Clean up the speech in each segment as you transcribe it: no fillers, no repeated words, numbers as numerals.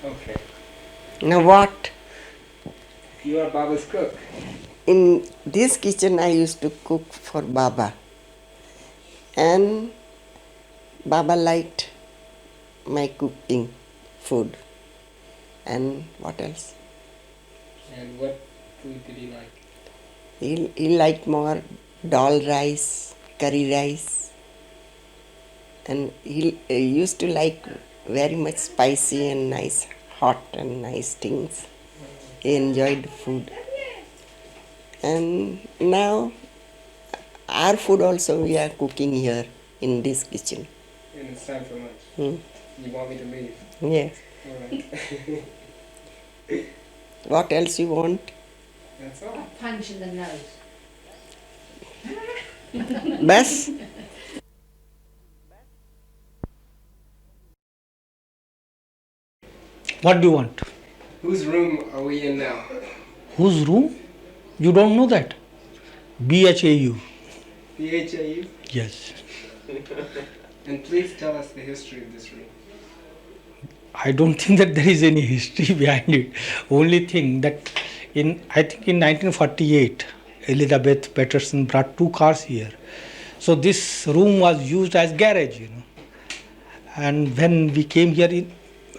Okay. Now what? You are Baba's cook. In this kitchen I used to cook for Baba. And Baba liked my cooking food. And what else? And what food did he like? He liked more dal rice, curry rice. And he used to like very much spicy and nice, hot and nice things. He enjoyed food. And now our food also we are cooking here in this kitchen. And it's time for lunch. Hmm. You want me to leave? Yes. All right. What else you want? That's all. A punch in the nose. Bas? What do you want? Whose room are we in now? Whose room? You don't know that? BHAU. BHAU? Yes. And please tell us the history of this room. I don't think that there is any history behind it. Only thing that I think in 1948, Elizabeth Patterson brought 2 cars here. So this room was used as garage, And when we came here in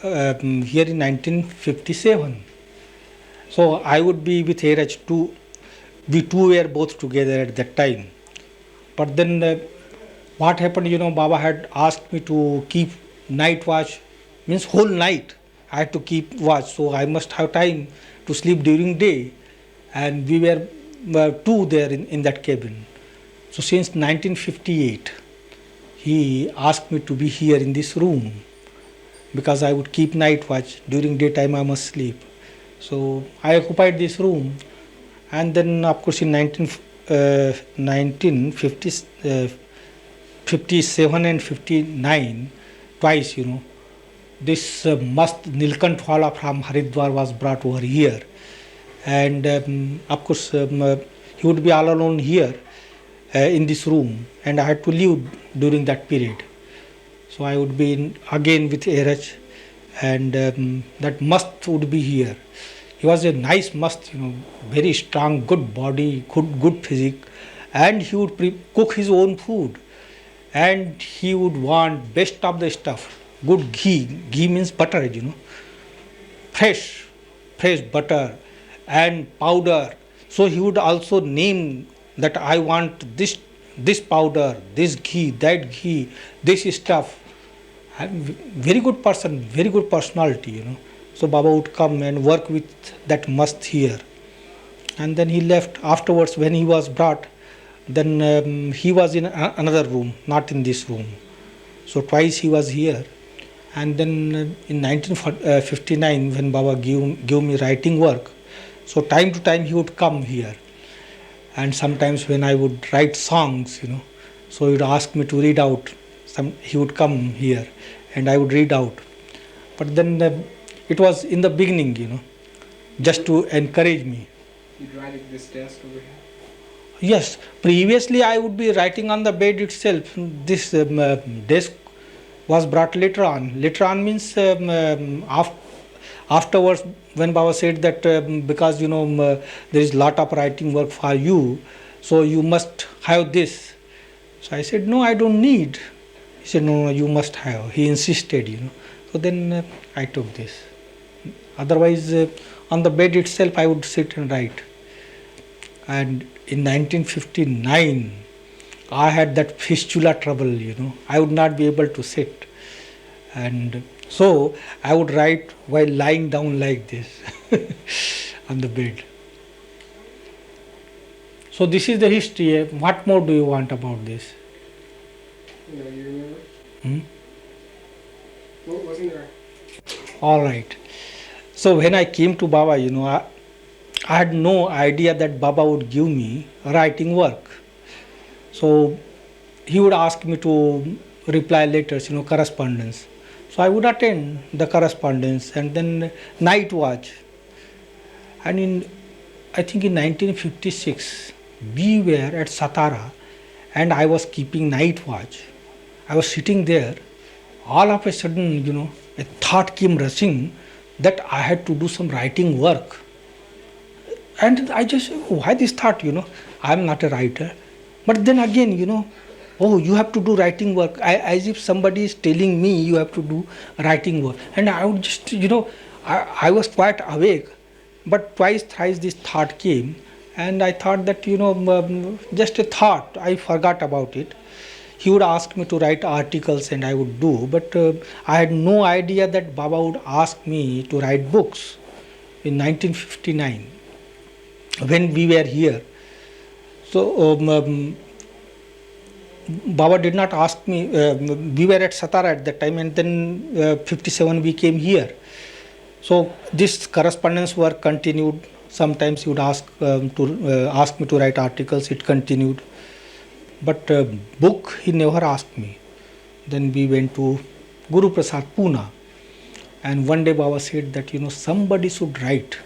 1957, so I would be with Eruch too. We two were both together at that time. But then what happened, Baba had asked me to keep night watch, means whole night I had to keep watch, so I must have time to sleep during day. And we were two there in that cabin. So since 1958, he asked me to be here in this room because I would keep night watch. During daytime I must sleep. So I occupied this room. And then of course in 1957 and 59, twice, this mast Nilkantwala from Haridwar was brought over here. And of course he would be all alone here in this room, and I had to leave during that period. So I would be again with Eruch, and that mast would be here. He was a nice mast, very strong, good body, good physique, and he would cook his own food, and he would want best of the stuff, good ghee. Ghee means butter, fresh butter and powder. So he would also name that I want this powder, this ghee, that ghee, this stuff. Very good person, very good personality, So Baba would come and work with that mast here. And then he left. Afterwards, when he was brought, then he was in another room, not in this room. So twice he was here. And then in 1959, when Baba gave me writing work, so time to time he would come here. And sometimes when I would write songs, so he would ask me to read out. He would come here and I would read out. But then it was in the beginning, just to encourage me. You'd write at this desk over here? Yes, previously I would be writing on the bed itself. This desk was brought later on. Later on means afterwards, when Baba said that because there is lot of writing work for you, so you must have this. So I said, no, I don't need. He said, no, you must have. He insisted, So then I took this. Otherwise, on the bed itself, I would sit and write. And in 1959, I had that fistula trouble, I would not be able to sit. And so I would write while lying down like this on the bed. So this is the history. What more do you want about this? You remember? Hmm? What wasn't there? All right. So when I came to Baba, I had no idea that Baba would give me writing work. So he would ask me to reply letters, correspondence. So I would attend the correspondence and then night watch. And I think in 1956, we were at Satara and I was keeping night watch. I was sitting there. All of a sudden, a thought came rushing that I had to do some writing work. And I just, why this thought, I'm not a writer. But then again, oh, you have to do writing work. As if somebody is telling me you have to do writing work. And I would just, I was quite awake. But twice, thrice this thought came. And I thought that, just a thought, I forgot about it. He would ask me to write articles and I would do. But I had no idea that Baba would ask me to write books in 1959 when we were here. So Baba did not ask me, we were at Satara at that time, and then 57 we came here. So this correspondence work continued. Sometimes he would ask me to write articles, it continued. But book he never asked me. Then we went to Guruprasad, Pune, and one day Baba said that somebody should write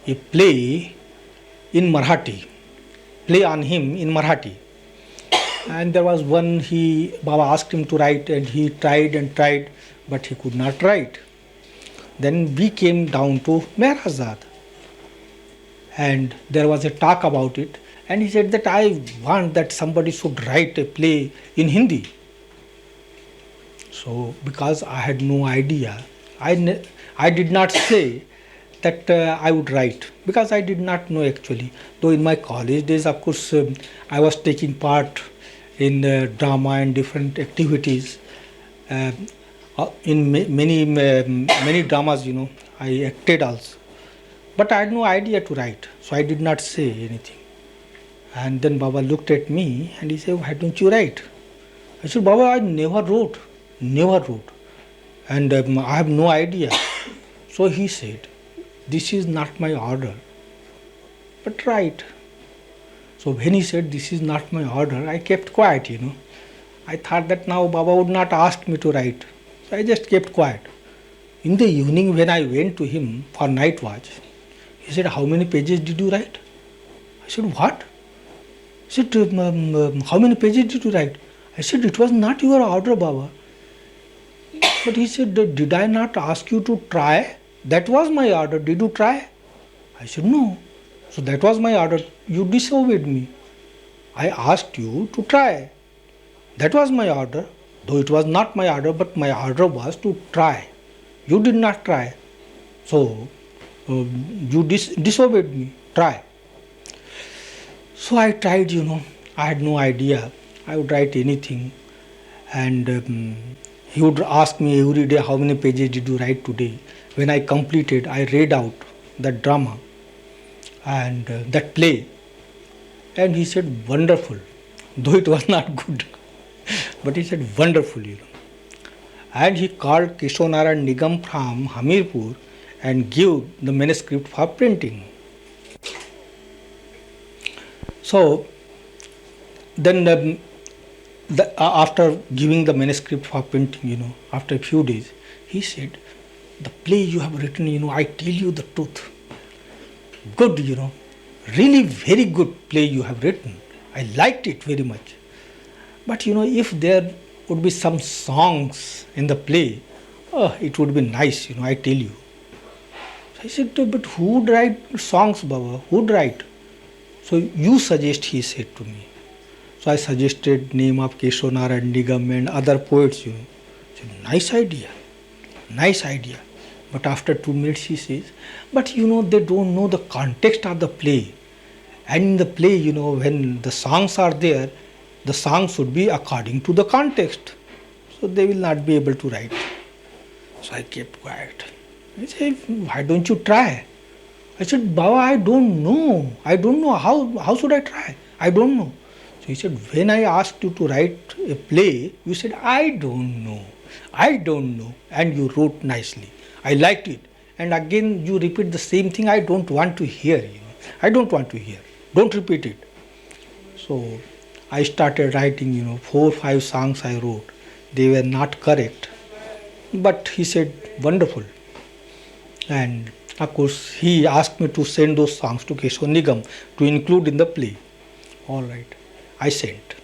a play in Marathi, play on him in Marathi. And there was one Baba asked him to write, and he tried and tried, but he could not write. Then we came down to Meherazad, and there was a talk about it, and he said that I want that somebody should write a play in Hindi. So because I had no idea, I did not say that I would write, because I did not know actually. Though in my college days, of course, I was taking part in drama and different activities. In many dramas, I acted also. But I had no idea to write, so I did not say anything. And then Baba looked at me and he said, why don't you write? I said, Baba, I never wrote. And I have no idea. So he said, this is not my order, but write. So when he said, this is not my order, I kept quiet, I thought that now Baba would not ask me to write. So I just kept quiet. In the evening when I went to him for night watch, he said, how many pages did you write? I said, what? He said, how many pages did you write? I said, it was not your order, Baba. But he said, did I not ask you to try? That was my order. Did you try? I said, no. So that was my order. You disobeyed me. I asked you to try. That was my order. Though it was not my order, but my order was to try. You did not try. So you disobeyed me. Try. So I tried, I had no idea. I would write anything. And he would ask me every day, how many pages did you write today? When I completed, I read out that drama and that play. And he said, wonderful. Though it was not good. But he said, wonderful, And he called Kishonara Nigam from Hamirpur and gave the manuscript for printing. So then after giving the manuscript for printing, after a few days, he said, the play you have written, I tell you the truth. Good, really very good play you have written. I liked it very much. But, if there would be some songs in the play, it would be nice, I tell you. So I said, but who would write songs, Baba? Who would write? So you suggest, he said to me. So I suggested name of Keshonara Nigam and other poets, Said, nice idea. But after 2 minutes he says, but they don't know the context of the play. And in the play, when the songs are there, the songs should be according to the context. So they will not be able to write. So I kept quiet. I said, why don't you try? I said, Baba, I don't know. How should I try? I don't know. So he said, when I asked you to write a play, you said, I don't know. And you wrote nicely. I liked it. And again you repeat the same thing. I don't want to hear. I don't want to hear. Don't repeat it. So I started writing, 4 or 5 songs I wrote. They were not correct. But he said, wonderful. And of course, he asked me to send those songs to Keshwar Nigam to include in the play. All right, I sent.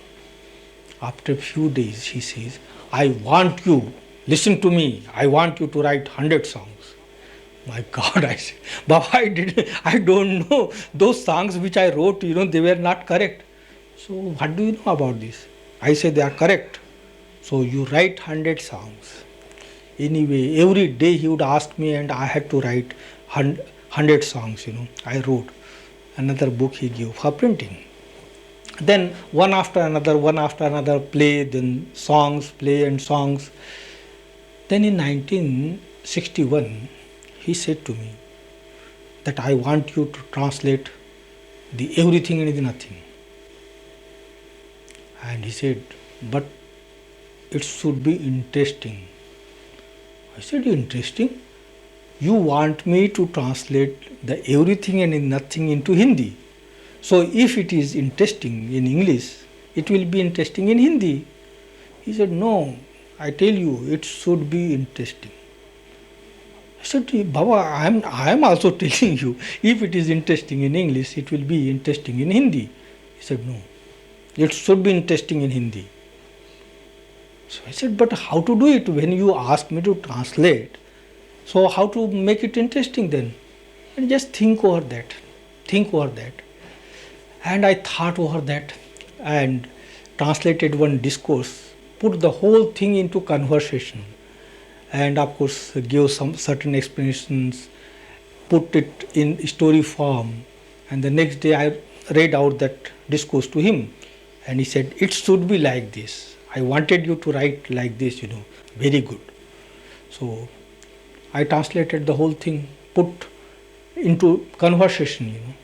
After a few days, he says, I want you, listen to me, I want you to write 100 songs. My God, I said, Baba, I don't know. Those songs which I wrote, they were not correct. So what do you know about this? I said they are correct. So you write 100 songs. Anyway, every day he would ask me and I had to write 100 songs, I wrote. Another book he gave for printing. Then one after another, play, then songs, play and songs. Then in 1961, he said to me that I want you to translate the everything and the nothing. And he said, but it should be interesting. I said, interesting? You want me to translate the everything and nothing into Hindi. So if it is interesting in English, it will be interesting in Hindi. He said, no, I tell you, it should be interesting. I said, Baba, I am also telling you, if it is interesting in English, it will be interesting in Hindi. He said, no, it should be interesting in Hindi. So I said, but how to do it when you ask me to translate? So how to make it interesting then? And just think over that. And I thought over that and translated one discourse, put the whole thing into conversation, and of course gave some certain explanations, put it in story form, and the next day I read out that discourse to him, and he said, it should be like this. I wanted you to write like this, very good. So I translated the whole thing, put into conversation,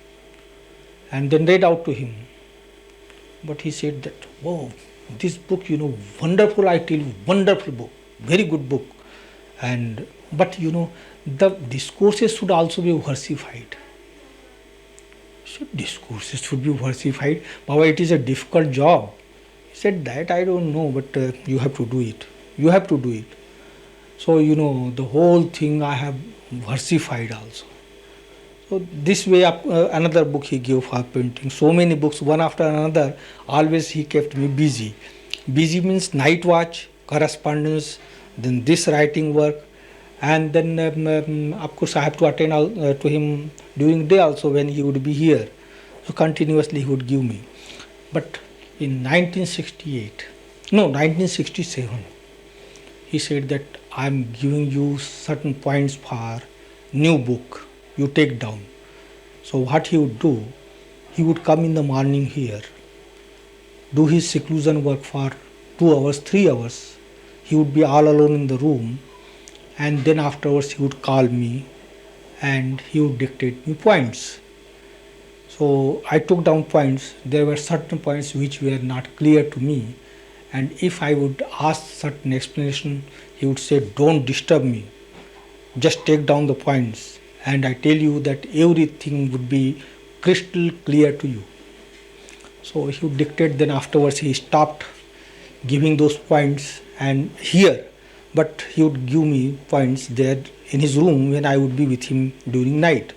and then read out to him. But he said that, wow, this book, wonderful, I tell you, wonderful book, very good book. But the discourses should also be versified. So discourses should be versified. Baba, it is a difficult job. He said that I don't know, but you have to do it. So the whole thing I have versified also. So this way, another book he gave for printing. So many books, one after another. Always he kept me busy. Busy means night watch, correspondence, then this writing work, and then of course I have to attend to him during day also when he would be here. So continuously he would give me. But in 1967, he said that I am giving you certain points for new book. You take down. So what he would do, he would come in the morning here, do his seclusion work for 2 hours, 3 hours. He would be all alone in the room, and then afterwards he would call me and he would dictate me points. So I took down points. There were certain points which were not clear to me, and if I would ask certain explanation, he would say, don't disturb me, just take down the points, and I tell you that everything would be crystal clear to you. So he would dictate, then afterwards he stopped giving those points and here, but he would give me points there in his room when I would be with him during night.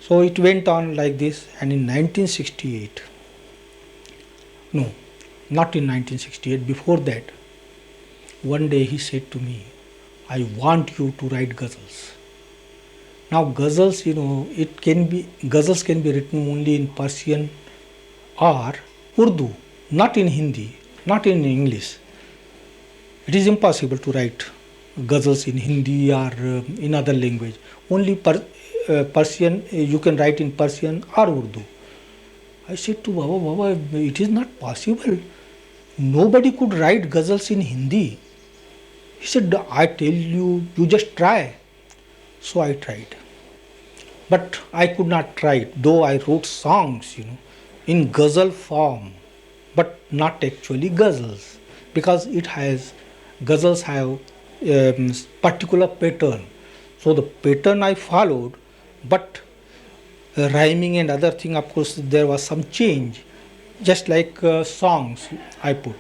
So it went on like this, and in 1968, no, not in 1968, before that, one day he said to me, I want you to write ghazals. Now ghazals, ghazals can be written only in Persian or Urdu, not in Hindi, not in English. It is impossible to write ghazals in Hindi or in other language. Only Persian, you can write in Persian or Urdu. I said to Baba, it is not possible. Nobody could write ghazals in Hindi. He said, I tell you, you just try. So I tried. But I could not write, though I wrote songs, in ghazal form, but not actually ghazals, because ghazals have particular pattern. So the pattern I followed, but rhyming and other thing, of course, there was some change, just like songs I put.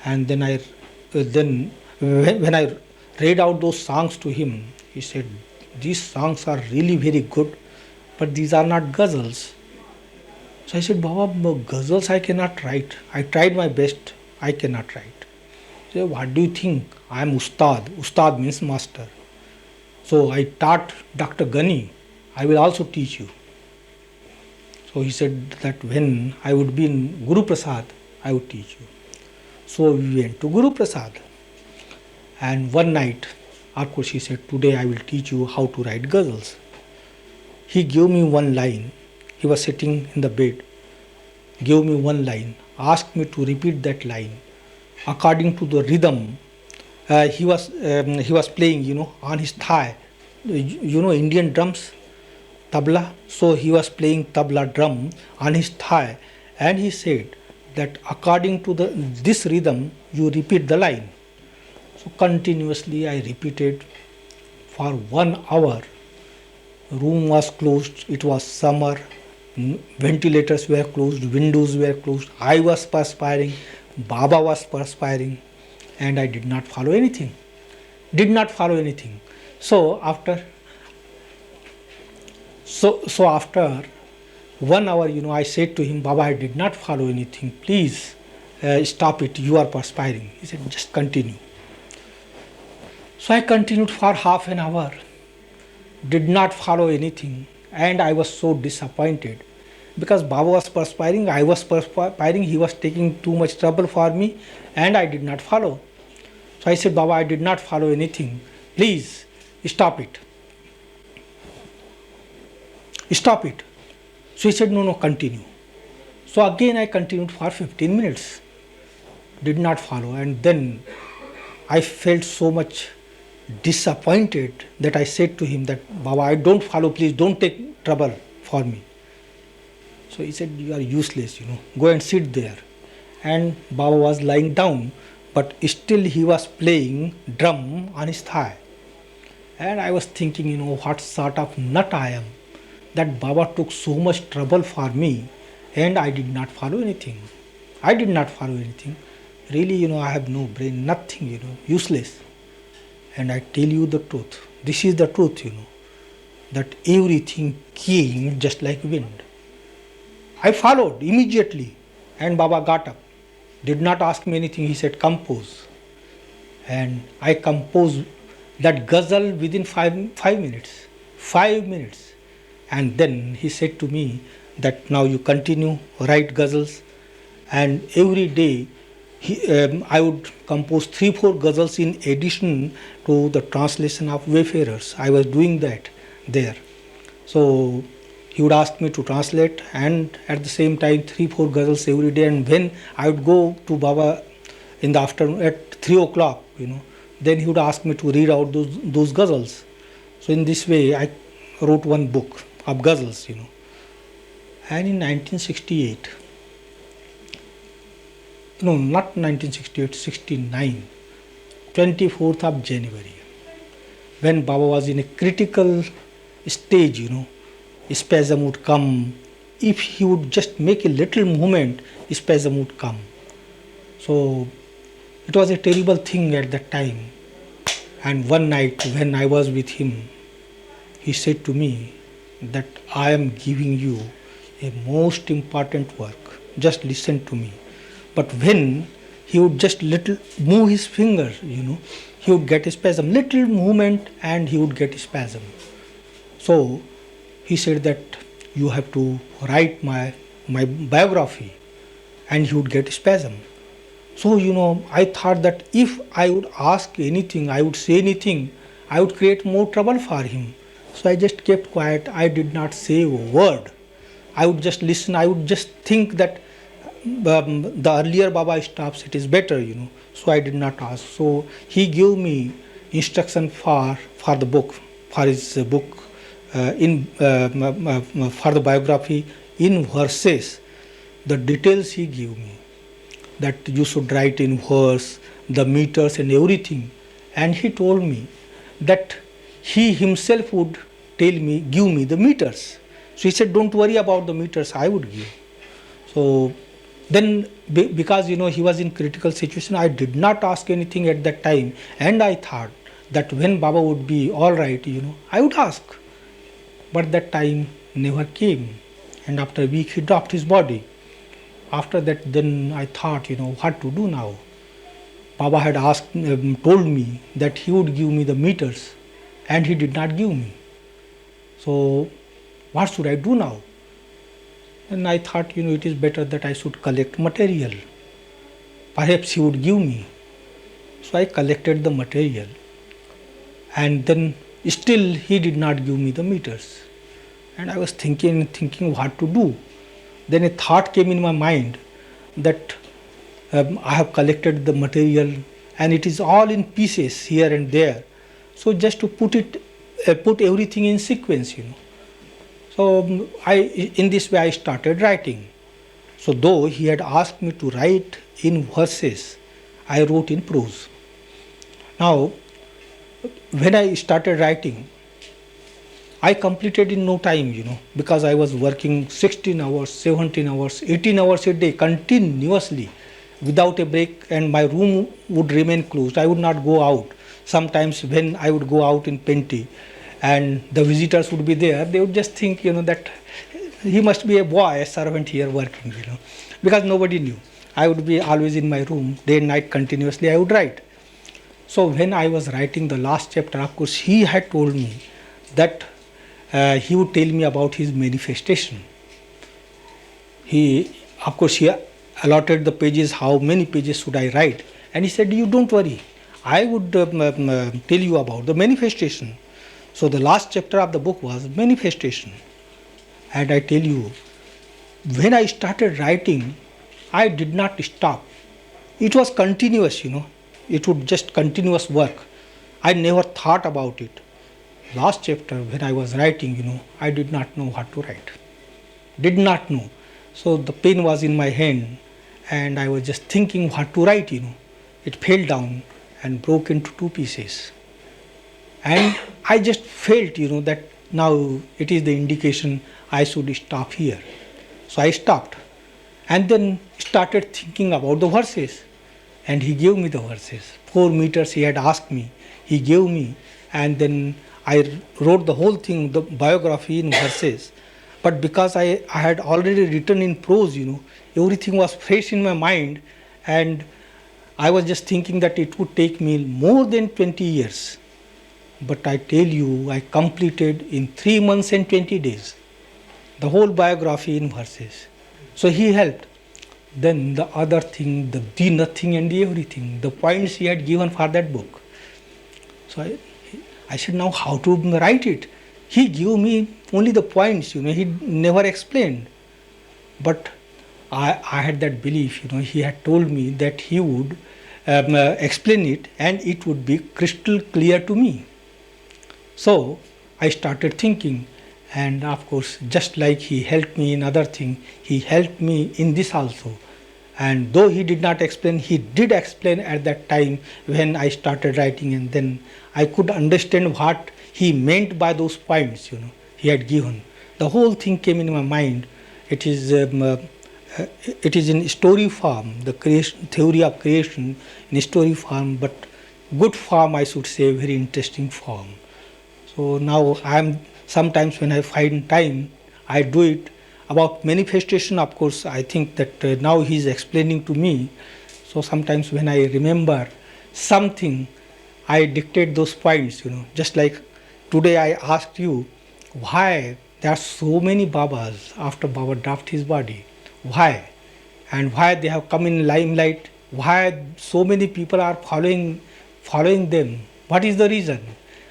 And then when I read out those songs to him, he said, these songs are really very good, but these are not ghazals. So I said, Baba, ghazals I cannot write. I tried my best, I cannot write. He said, what do you think? I am Ustad. Ustad means master. So I taught Dr. Ghani, I will also teach you. So he said that when I would be in Guruprasad, I would teach you. So we went to Guruprasad. And one night, of course, he said, today I will teach you how to write ghazals. He gave me one line. He was sitting in the bed, gave me one line, asked me to repeat that line according to the rhythm. He was playing, on his thigh, Indian drums, tabla. So he was playing tabla drum on his thigh, and he said that according to this rhythm, you repeat the line. So continuously I repeated for 1 hour. Room was closed, it was summer, ventilators were closed, windows were closed, I was perspiring, Baba was perspiring, and I did not follow anything. So after 1 hour, I said to him, Baba, I did not follow anything, please stop it, you are perspiring. He said, just continue. So I continued for half an hour, did not follow anything, and I was so disappointed because Baba was perspiring, I was perspiring, he was taking too much trouble for me, and I did not follow. So I said, Baba, I did not follow anything, please stop it. Stop it. So he said, no, continue. So again I continued for 15 minutes, did not follow, and then I felt so much disappointed that I said to him that, Baba, I don't follow, please don't take trouble for me. So he said, you are useless, go and sit there. And Baba was lying down, but still he was playing drum on his thigh. And I was thinking, what sort of nut I am, that Baba took so much trouble for me and I did not follow anything. Really, I have no brain, nothing, useless. And I tell you the truth, this is the truth, that everything came just like wind. I followed immediately, and Baba got up, did not ask me anything, he said, compose. And I composed that ghazal within 5 minutes. 5 minutes. And then he said to me that now you continue, write ghazals, and every day I would compose 3-4 ghazals in addition to the translation of Wayfarers. I was doing that there. So he would ask me to translate, and at the same time 3-4 ghazals every day. And when I would go to Baba in the afternoon at 3 o'clock, then he would ask me to read out those ghazals. So in this way I wrote one book of ghazals, And in 1968, no, not 1968, 69, 24th of January, when Baba was in a critical stage, spasm would come. If he would just make a little movement, spasm would come. So it was a terrible thing at that time. And one night when I was with him, he said to me that I am giving you a most important work, just listen to me. But when he would just little move his finger, he would get a spasm, little movement and he would get a spasm. So he said that you have to write my biography, and he would get a spasm. So, I thought that if I would ask anything, I would say anything, I would create more trouble for him. So I just kept quiet, I did not say a word. I would just listen, I would just think that the earlier Baba stops, it is better, So I did not ask. So he gave me instruction for the book, for his book, for the biography in verses. The details he gave me, that you should write in verse, the meters and everything. And he told me that he himself would give me the meters. So he said, don't worry about the meters, I would give. So then, because he was in critical situation, I did not ask anything at that time, and I thought that when Baba would be all right, I would ask. But that time never came, and after a week he dropped his body. After that, then I thought, what to do now. Baba had told me that he would give me the meters, and he did not give me. So what should I do now? And I thought, it is better that I should collect material. Perhaps he would give me. So I collected the material, and then still he did not give me the meters. And I was thinking what to do. Then a thought came in my mind that I have collected the material and it is all in pieces here and there. So just to put everything in sequence. So in this way I started writing. So though he had asked me to write in verses, I wrote in prose. Now, when I started writing, I completed in no time, because I was working 16 hours, 17 hours, 18 hours a day continuously without a break, and my room would remain closed. I would not go out. Sometimes when I would go out in Pendu and the visitors would be there, they would just think, that he must be a boy, a servant here working, because nobody knew. I would be always in my room, day and night continuously I would write. So when I was writing the last chapter, of course, he had told me that he would tell me about his manifestation. He allotted the pages, how many pages should I write. And he said, you don't worry, I would tell you about the manifestation. So the last chapter of the book was manifestation. And I tell you, when I started writing, I did not stop. It was continuous, It would just continuous work. I never thought about it. Last chapter, when I was writing, I did not know what to write. Did not know. So the pen was in my hand and I was just thinking what to write, It fell down and broke into two pieces. And I just felt, that now it is the indication I should stop here. So I stopped and then started thinking about the verses. And he gave me the verses. 4 meters he had asked me. He gave me, and then I wrote the whole thing, the biography in verses. But because I had already written in prose, everything was fresh in my mind, and I was just thinking that it would take me more than 20 years. But I tell you, I completed in 3 months and 20 days the whole biography in verses. So he helped. Then the other thing, the nothing and the everything, the points he had given for that book. So I said, now how to write it? He gave me only the points, he never explained. But I had that belief, he had told me that he would explain it and it would be crystal clear to me. So I started thinking, and of course, just like he helped me in other thing, he helped me in this also. And though he did not explain, he did explain at that time when I started writing, and then I could understand what he meant by those points, he had given. The whole thing came in my mind. It is in story form, the creation, theory of creation in story form, but good form, I should say, very interesting form. So now sometimes when I find time, I do it. About manifestation, of course, I think that now he is explaining to me. So sometimes when I remember something, I dictate those points, Just like today I asked you, why there are so many Babas after Baba dropped his body? Why? And why they have come in limelight? Why so many people are following them? What is the reason?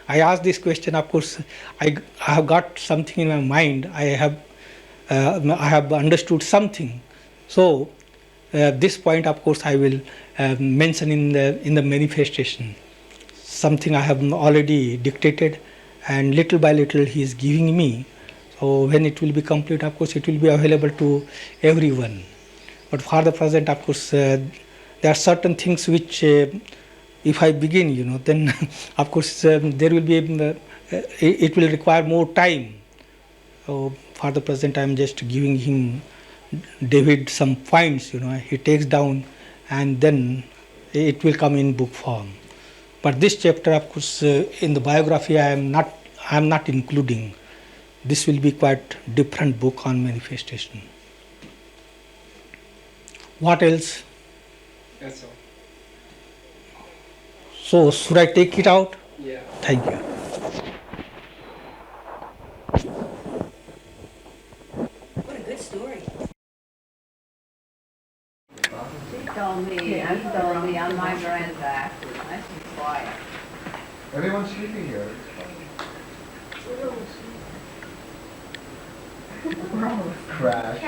I asked this question. Of course, I have got something in my mind. I have understood something. So this point, of course, I will mention in the manifestation. Something I have already dictated, and little by little he is giving me. So when it will be complete, of course, it will be available to everyone. But for the present, of course, there are certain things which, if I begin, then of course there will be it will require more time. So for the present, I am just giving him, David, some points. He takes down, and then it will come in book form. But this chapter, of course, in the biography, I am not including. This will be quite different book on manifestation. What else? That's all. So should I take it out? Yeah. Thank you. told me on my veranda, it was nice and quiet. Everyone's sleeping here. Crash.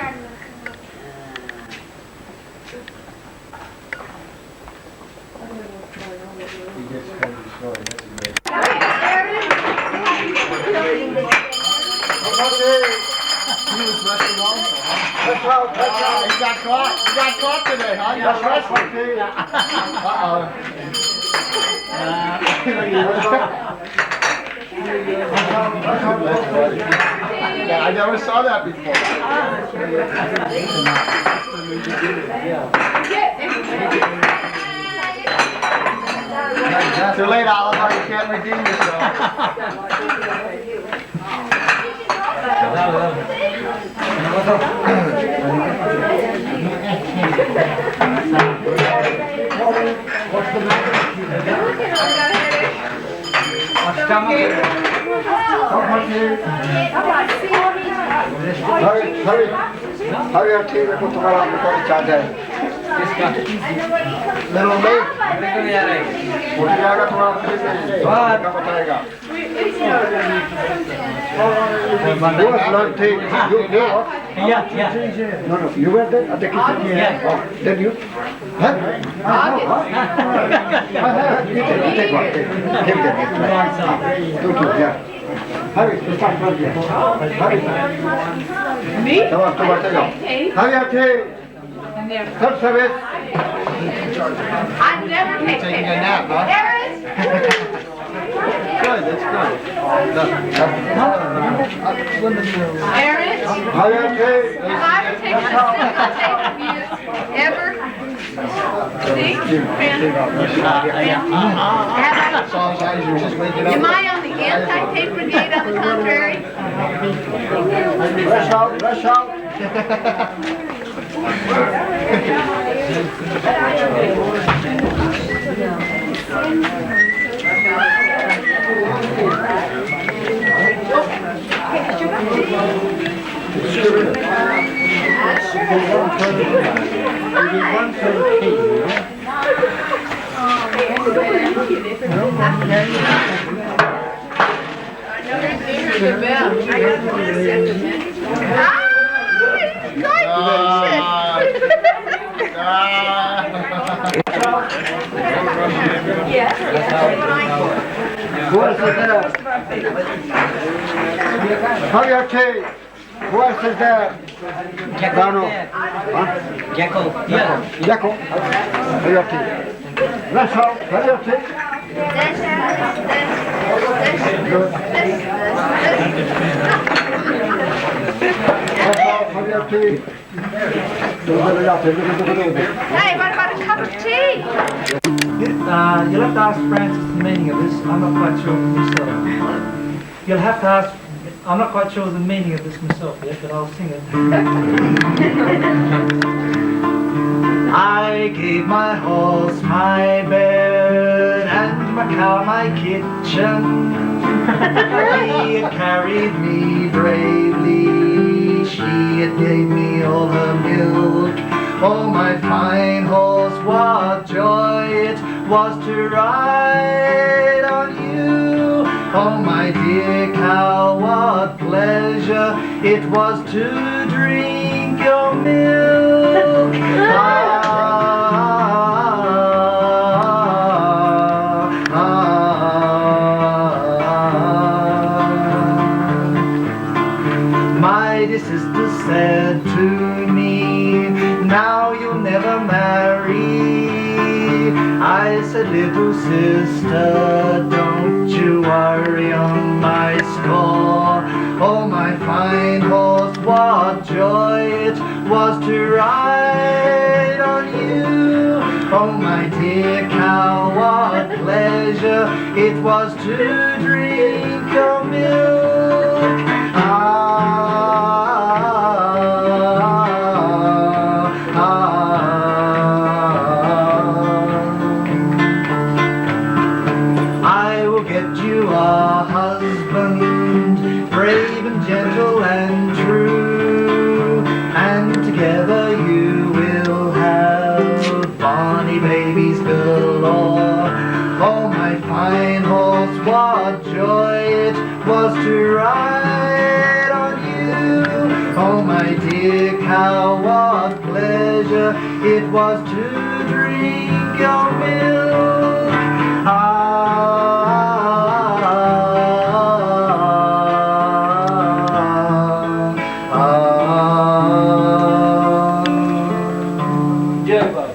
He gets kind of destroyed. That's great. He was wrestling also, huh? That's out. He got caught. He got caught today, huh? He got wrestling. Yeah, I never saw that before. Too late, Aloba. You can't redeem yourself. Hurry up, team. Put the ball on the charge. Little mate. Who is learned tape? You know? Yeah. No, you were there at the kitchen. Yeah. Oh, then you? Huh? Take one. Give them. Two, yeah. Hurry, start from here. Hurry. Me? Come on, take off. Hurry up, team. Third service. I never take Taking a nap, huh? Good, that's good. Aaron, Hurry up, team. if I ever take a single tape of you, ever, see? Am I on the anti-tape brigade on the contrary? Rush out, rush out. Who else is there? Hurry up, Kate. Who else is there? Rano. Huh? Jacko. Hurry up, Kate. Rush out. Hurry up, Kate. Hurry up, Kate. Hey, what about a cup of tea? You'll have to ask Francis the meaning of this. I'm not quite sure myself. You'll have to ask. I'm not quite sure the meaning of this myself yet, but I'll sing it. I gave my horse my bed and my cow my kitchen. He had carried me bravely. She had gave me all her milk. Oh, my fine horse, what joy it was to ride on you. Oh, my dear cow, what pleasure it was to drink your milk. My dear sister said to me, now you'll never marry. I said, little sister, don't you worry on my score. Oh, my fine horse, what joy it was to ride on you. Oh, my dear cow, what pleasure it was to drink your milk. I will get you a husband, brave and gentle and true, and together you will have to ride on you. Oh my dear cow, what pleasure it was to drink your milk. Jai Baba.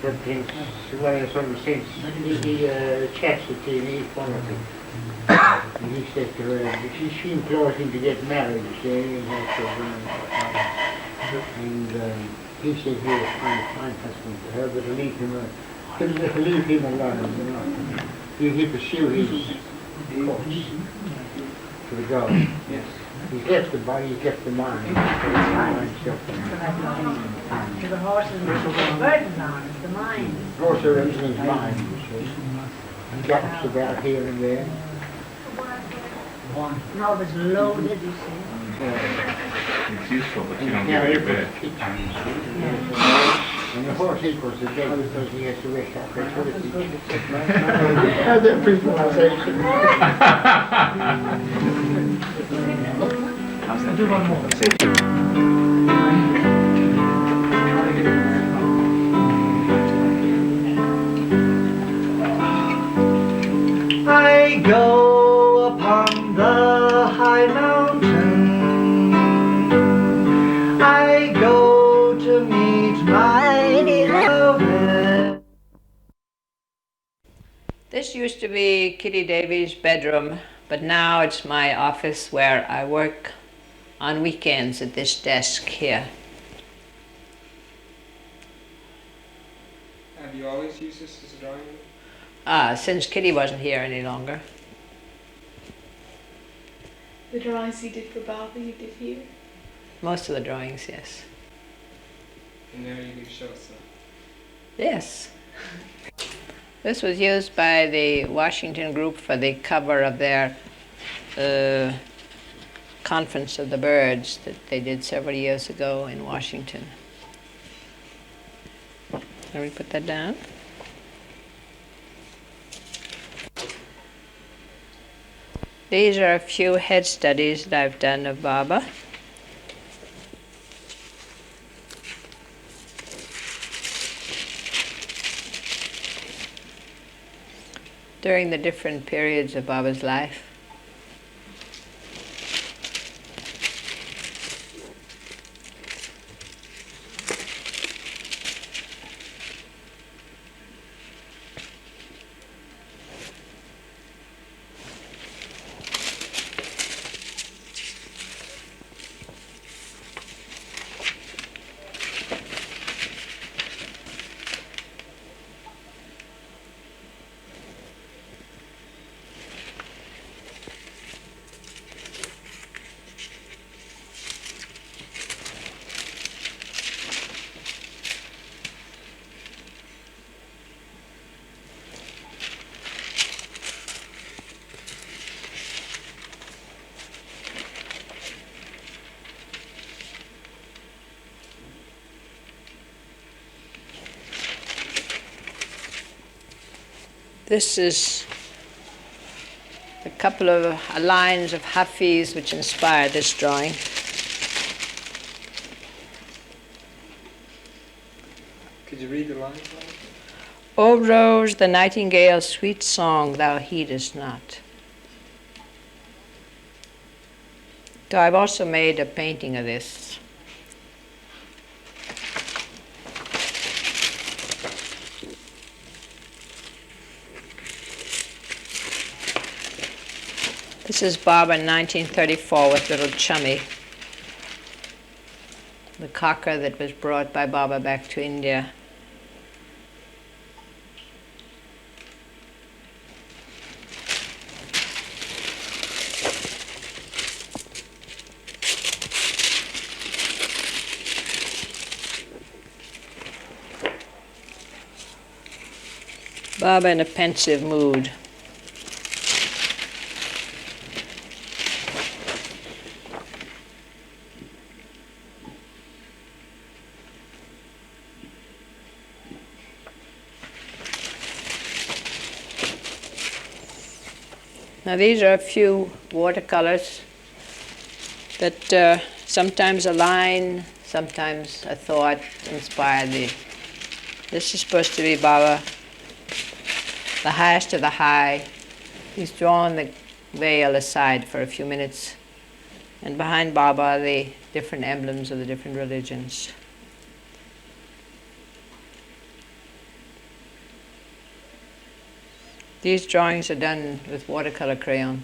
The things were sort of since he chastity in each one of them. And he said to her, she implored him to get married, you see, and have children and he said he was trying to find husband for her, but leave him alone, you know. He pursue his course to the goal. Yes. He's left the body, he's left the mind. The horse is the burden on the mind. Also everything's mind, you see. He jumps about here and there. And all this loaded, you see. It's useful, but you don't get your bed. And the horse equals the bed because he has to rest after That's visualization. Do one more. I go upon the high mountain. I go to meet my beloved. This used to be Kitty Davies' bedroom, but now it's my office where I work on weekends at this desk here. Have you always used this as a drawing room? Since Kitty wasn't here any longer. The drawings you did for Baba, you did here? Most of the drawings, yes. And now you can show us some. Yes. This was used by the Washington group for the cover of their Conference of the Birds that they did several years ago in Washington. Can we put that down? These are a few head studies that I've done of Baba. During the different periods of Baba's life. This is a couple of lines of Hafiz which inspired this drawing. Could you read the lines? O Rose, the nightingale's sweet song thou heedest not. So I've also made a painting of this. This is Baba in 1934 with little Chummy, the cocker that was brought by Baba back to India. Baba in a pensive mood. Now these are a few watercolors that sometimes a line, sometimes a thought inspired the. This is supposed to be Baba, the highest of the high. He's drawn the veil aside for a few minutes, and behind Baba are the different emblems of the different religions. These drawings are done with watercolor crayon.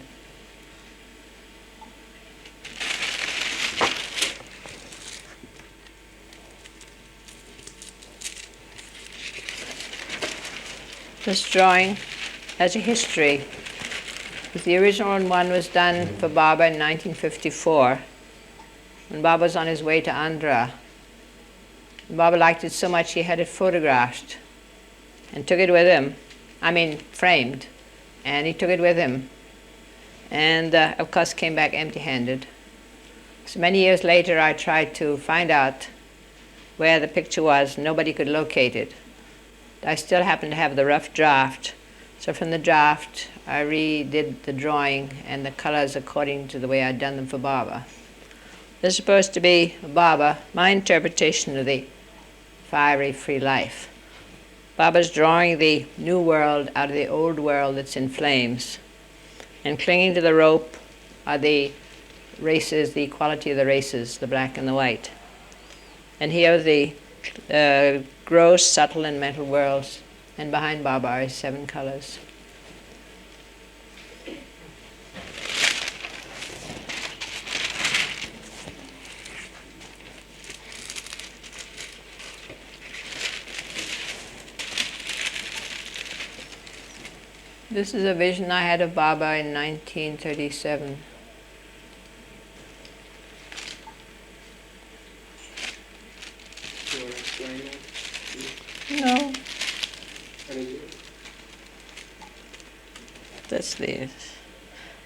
This drawing has a history. The original one was done for Baba in 1954, when Baba was on his way to Andhra. Baba liked it so much he had it photographed and took it with him. Framed, and he took it with him, and of course came back empty-handed. So many years later I tried to find out where the picture was. Nobody could locate it. I still happen to have the rough draft, so from the draft I redid the drawing and the colors according to the way I'd done them for Baba. This is supposed to be Baba, my interpretation of the fiery free life. Baba's drawing the new world out of the old world that's in flames. And clinging to the rope are the races, the equality of the races, the black and the white. And here are the gross, subtle, and mental worlds. And behind Baba are 7 colors. This is a vision I had of Baba in 1937. Do you want to explain it? No, I mean, that's the.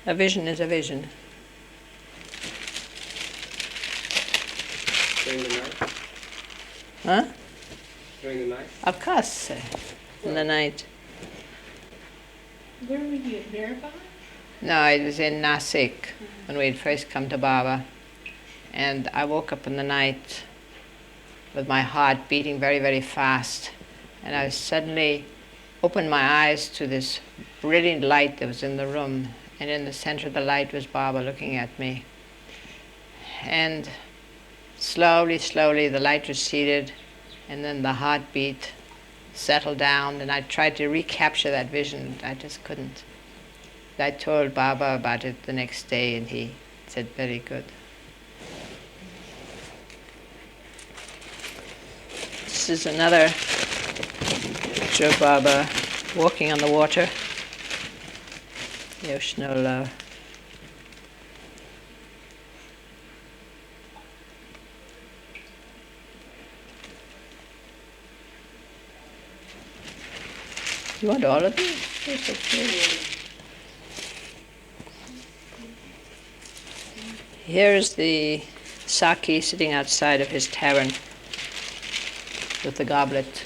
A vision is a vision. during the night? Huh? During the night? Of course, in the night. Where were you at Verandah? No, it was in Nasik when we had first come to Baba. And I woke up in the night with my heart beating very, very fast. And I suddenly opened my eyes to this brilliant light that was in the room. And in the center of the light was Baba looking at me. And slowly, slowly the light receded, and then the heartbeat settled down, and I tried to recapture that vision. I just couldn't. I told Baba about it the next day, and he said, very good. This is another picture of Baba walking on the water, the ocean of love. You want all of these? Yes, okay. Here is the Saki sitting outside of his tavern with the goblet.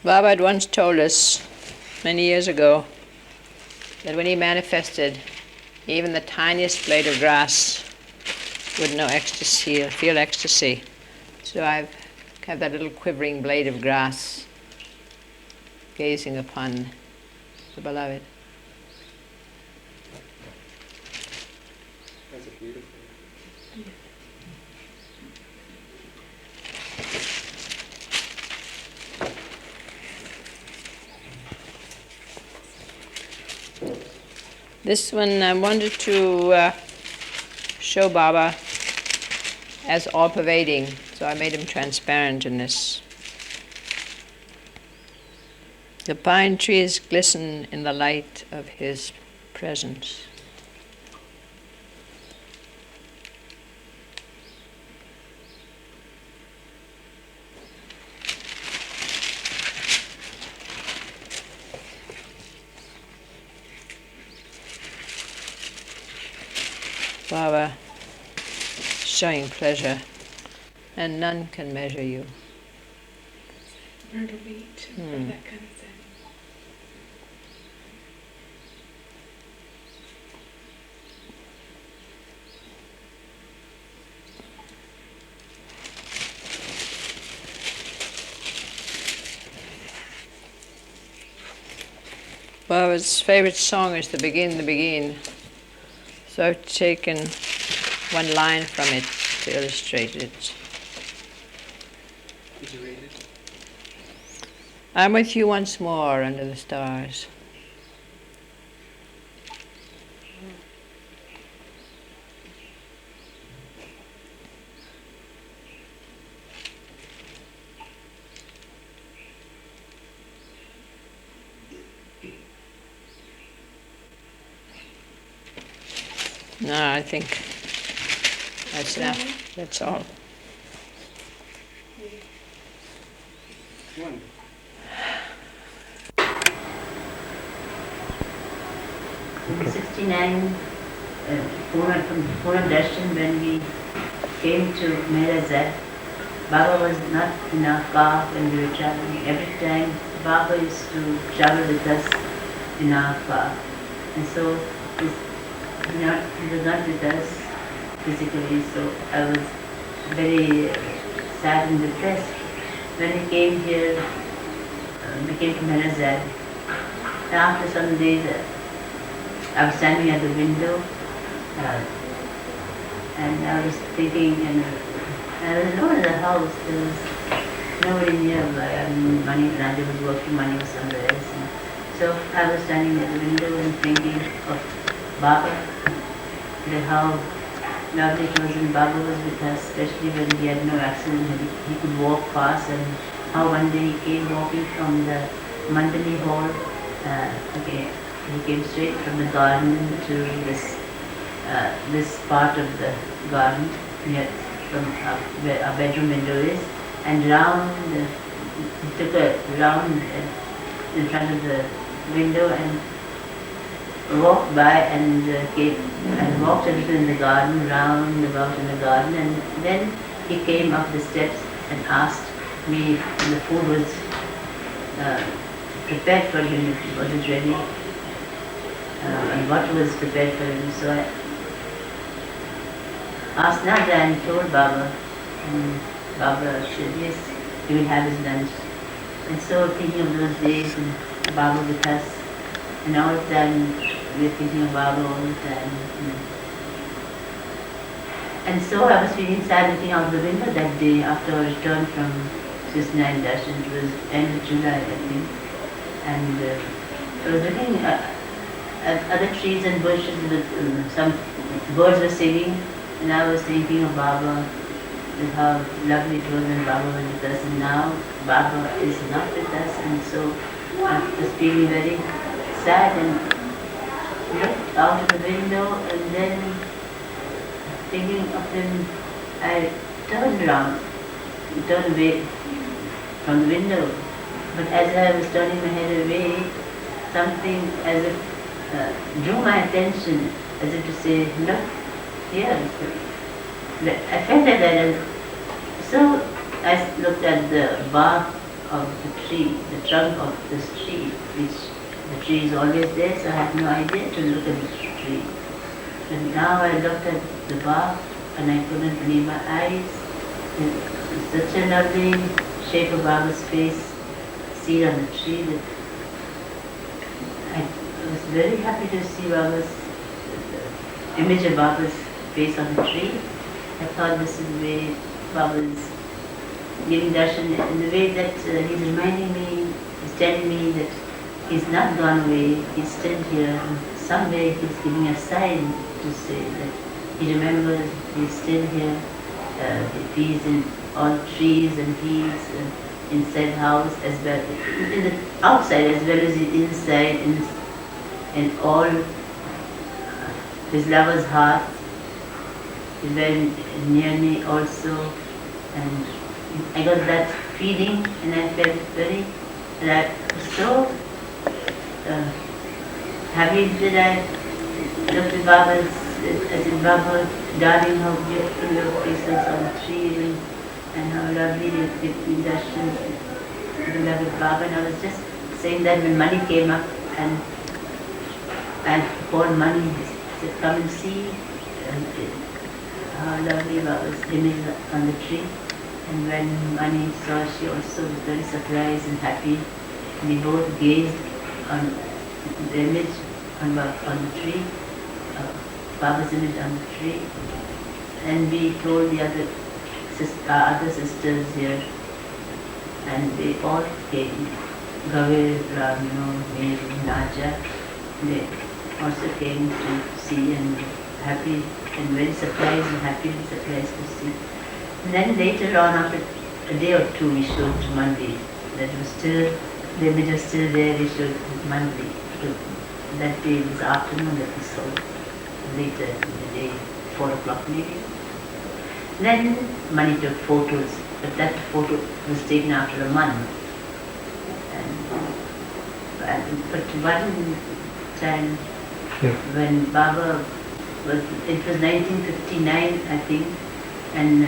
Baba had once told us many years ago that when he manifested, even the tiniest blade of grass would know ecstasy, or feel ecstasy. So I have that little quivering blade of grass gazing upon the beloved. That's a beautiful. This one I wanted to show Baba as all-pervading, so I made him transparent in this. The pine trees glisten in the light of his presence. Baba showing pleasure, and none can measure you. Myrtle Beach, and that kind of thing. Baba's favorite song is the Begin. So I've taken one line from it to illustrate it. Did you read it? I'm with you once more under the stars. No, I think that's enough. That's all. One. In 69, from Pune Darshan, when we came to Meherazad, Baba was not in our car when we were traveling. Every time Baba used to travel with us in our car. And so he was not with us physically, so I was very sad and depressed. When we came here, we came to Meherazad. After some days, I was standing at the window and I was thinking, and I was alone in the house. There was nobody nearby. Nadel was working, money was somewhere else. And so I was standing at the window and thinking of Baba, that how lovely it was when Baba was with us, especially when he had no accident and he could walk fast, and how one day he came walking from the mandali hall. He came straight from the garden to this part of the garden near from where our bedroom window is, and he took a round in front of the window and walked by and came and walked a little in the garden, round about in the garden, and then he came up the steps and asked me if the food was prepared for him, was it ready, and what was prepared for him. So I asked Naja and told Baba, and Baba said yes, he will have his lunch. And so thinking of those days and Baba with us, and all the time we were thinking of Baba all the time. And so I was feeling sad looking out the window that day after I returned from 69 Darshan. It was end of July, I think. And I was looking at other trees and bushes with some birds were singing, and I was thinking of Baba, and how lovely it was when Baba was with us, and now Baba is not with us, and so I was feeling very sad and looked out of the window, and then thinking of him, I turned around, turned away from the window. But as I was turning my head away, something as if drew my attention, as if to say, look here. I felt like that, and so I looked at the bark of the tree, the trunk of this tree, which the tree is always there, so I had no idea to look at the tree. And now I looked at the bark and I couldn't believe my eyes. It's such a lovely shape of Baba's face seen on the tree that I was very happy to see Baba's image of Baba's face on the tree. I thought this is the way Baba is giving darshan in the way that he's reminding me, he's telling me that he's not gone away, he's still here. In some way he's giving a sign to say that he remembers he's still here. He's in all trees and he's inside house as well, in the outside as well as inside, in all his lover's heart. He's very near me also, and I got that feeling, and I felt very, and I was so happy that I looked at Baba as if Baba darling, how beautiful your face is on the tree, and how lovely the darshan, beloved Baba. And I was just saying that when money came up and for money, he said, come and see how lovely Baba's image on the tree. And when Mani saw, she also was very surprised and happy. And we both gazed on the image on the tree, Baba's image on the tree. And we told the other sisters here, and they all came. Goher, Rano, Mehera, Naja, they also came to see and happy and very surprised and happy and surprised to see. And then later on, after a day or two, we showed mandali. That was still, the image was still there, we showed mandali. That day was afternoon that we saw, later in the day, 4 o'clock maybe. Then Mani took photos, but that photo was taken after a month. But one time, when Baba was, it was 1959, I think, and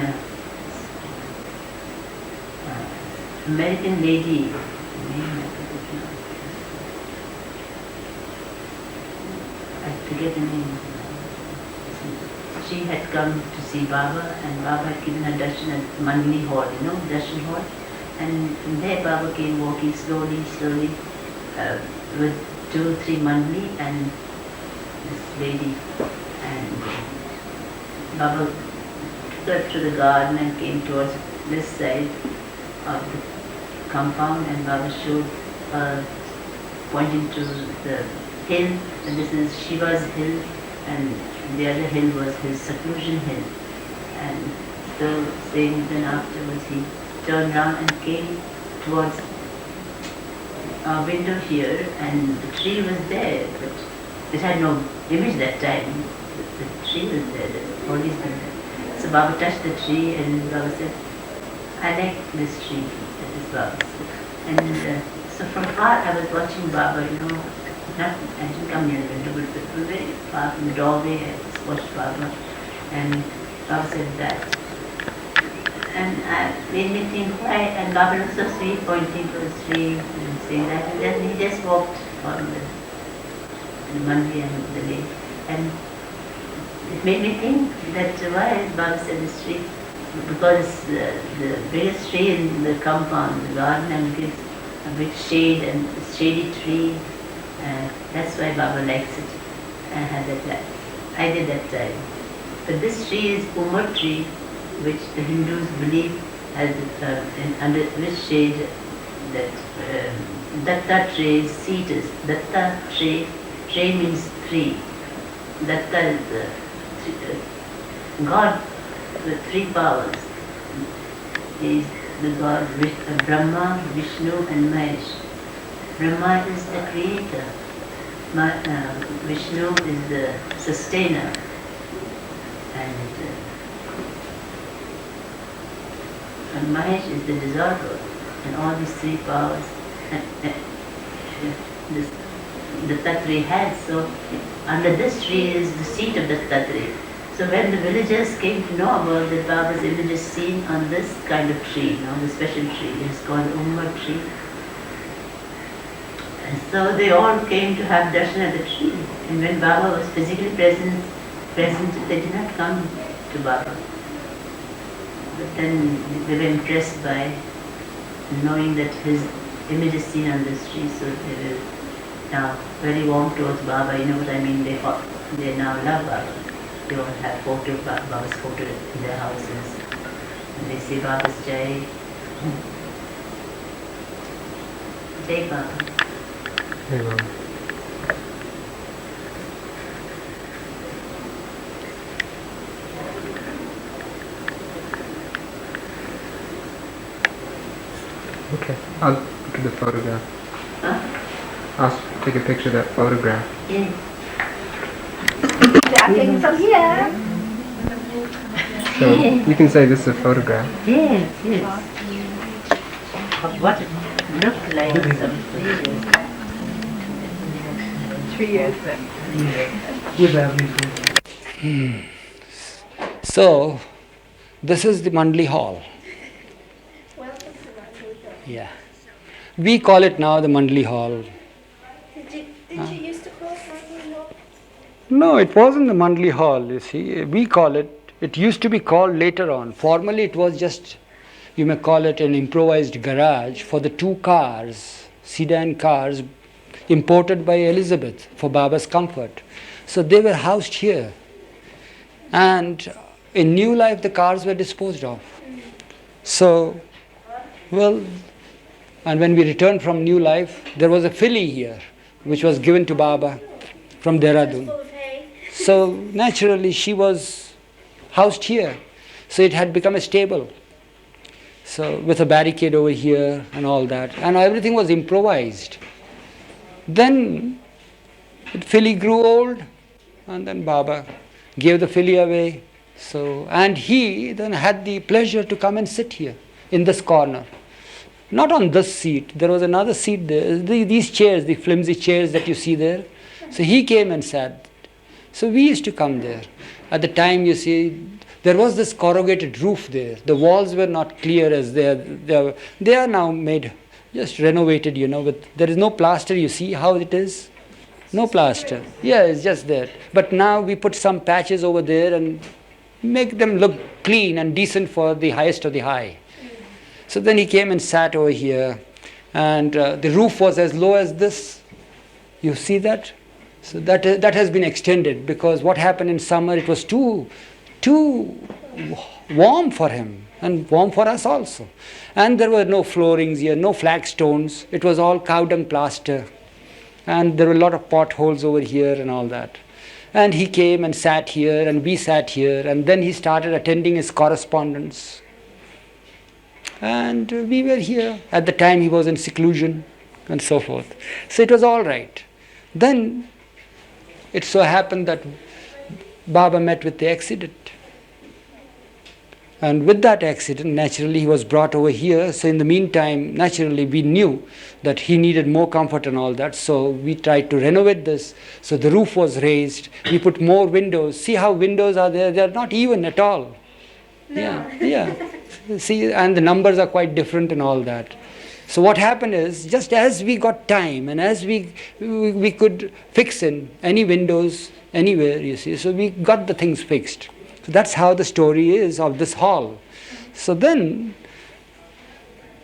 American lady, I forget the name. She had come to see Baba, and Baba had given her darshan at Mandali Hall, darshan hall. And from there Baba came walking slowly, with 2 or 3 mandali and this lady. And Baba took her to the garden and came towards this side of the compound, and Baba showed pointing to the hill, and this is Shiva's hill, and the other hill was his seclusion hill. And so saying, then afterwards he turned round and came towards our window here, and the tree was there, but it had no image that time. The tree was there, the always been there. So Baba touched the tree, and Baba said, I like this tree, that is Baba's. And so from far I was watching Baba, I didn't come near the window, but very far from the doorway, I just watched Baba. And Baba said that. And it made me think, why? And Baba was so sweet, pointing to the tree and saying that. And then he just walked on the mandali and the lake. And it made me think that why Baba said this tree? Because the biggest tree in the compound, the garden, and gives a big shade and a shady tree. That's why Baba likes it. I did that time. But this tree is Umar tree, which the Hindus believe has under which shade that Datta tree's seat is. Datta tree means 3. Datta is the God with 3 powers. He is the God Brahma, Vishnu and Mahesh. Brahma is the creator. Vishnu is the sustainer. And Mahesh is the dissolver. And all these 3 powers the Tatri has. So under this tree is the seat of the Tatri. So when the villagers came to know about that Baba's image is seen on this kind of tree, the special tree, it is called Umar tree. And so they all came to have darshan at the tree. And when Baba was physically present, they did not come to Baba. But then they were impressed by knowing that his image is seen on this tree, so they were now very warm towards Baba. You know what I mean? They now love Baba. They all have Baba's photo in their houses. And they say Baba's Jai. Jai Baba. Jai Baba. Okay, I'll look at the photograph. Huh? I'll take a picture of that photograph. Yes. I'm taking some here. So you can say this is a photograph. Yes. Of what it looked like some 3 years. 3 years back. With everything. So, this is the Mandali Hall. Welcome to Mandali Hall. Yeah. We call it now the Mandali Hall. Did you used to call it Mandali Hall? No, it wasn't the Mandali Hall, you see. We call it used to be called later on. Formerly it was just, you may call it an improvised garage for the 2 cars, sedan cars, imported by Elizabeth for Baba's comfort. So they were housed here. And in New Life, the cars were disposed of. So, well, and when we returned from New Life, there was a filly here, which was given to Baba from Dehradun. So naturally, she was housed here. So it had become a stable. So with a barricade over here and all that. And everything was improvised. Then the filly grew old, and then Baba gave the filly away. So, and he then had the pleasure to come and sit here in this corner. Not on this seat, there was another seat there. These chairs, the flimsy chairs that you see there. So he came and sat. So we used to come there. At the time, you see, there was this corrugated roof there. The walls were not clear as they are now made, just renovated, but there is no plaster. You see how it is? No plaster. Yeah, it's just that. But now we put some patches over there and make them look clean and decent for the highest of the high. So then he came and sat over here, and the roof was as low as this. You see that? So that has been extended, because what happened in summer, it was too warm for him and warm for us also. And there were no floorings here, no flagstones. It was all cow dung plaster. And there were a lot of potholes over here and all that. And he came and sat here, and we sat here, and then he started attending his correspondence. And we were here. At the time he was in seclusion and so forth. So it was all right. Then it so happened that Baba met with the accident. And with that accident, naturally, he was brought over here. So in the meantime, naturally, we knew that he needed more comfort and all that. So we tried to renovate this. So the roof was raised. We put more windows. See how windows are there? They are not even at all. No. Yeah. See, and the numbers are quite different and all that. So what happened is, just as we got time and as we could fix in any windows anywhere, you see, so we got the things fixed. So that's how the story is of this hall. So then,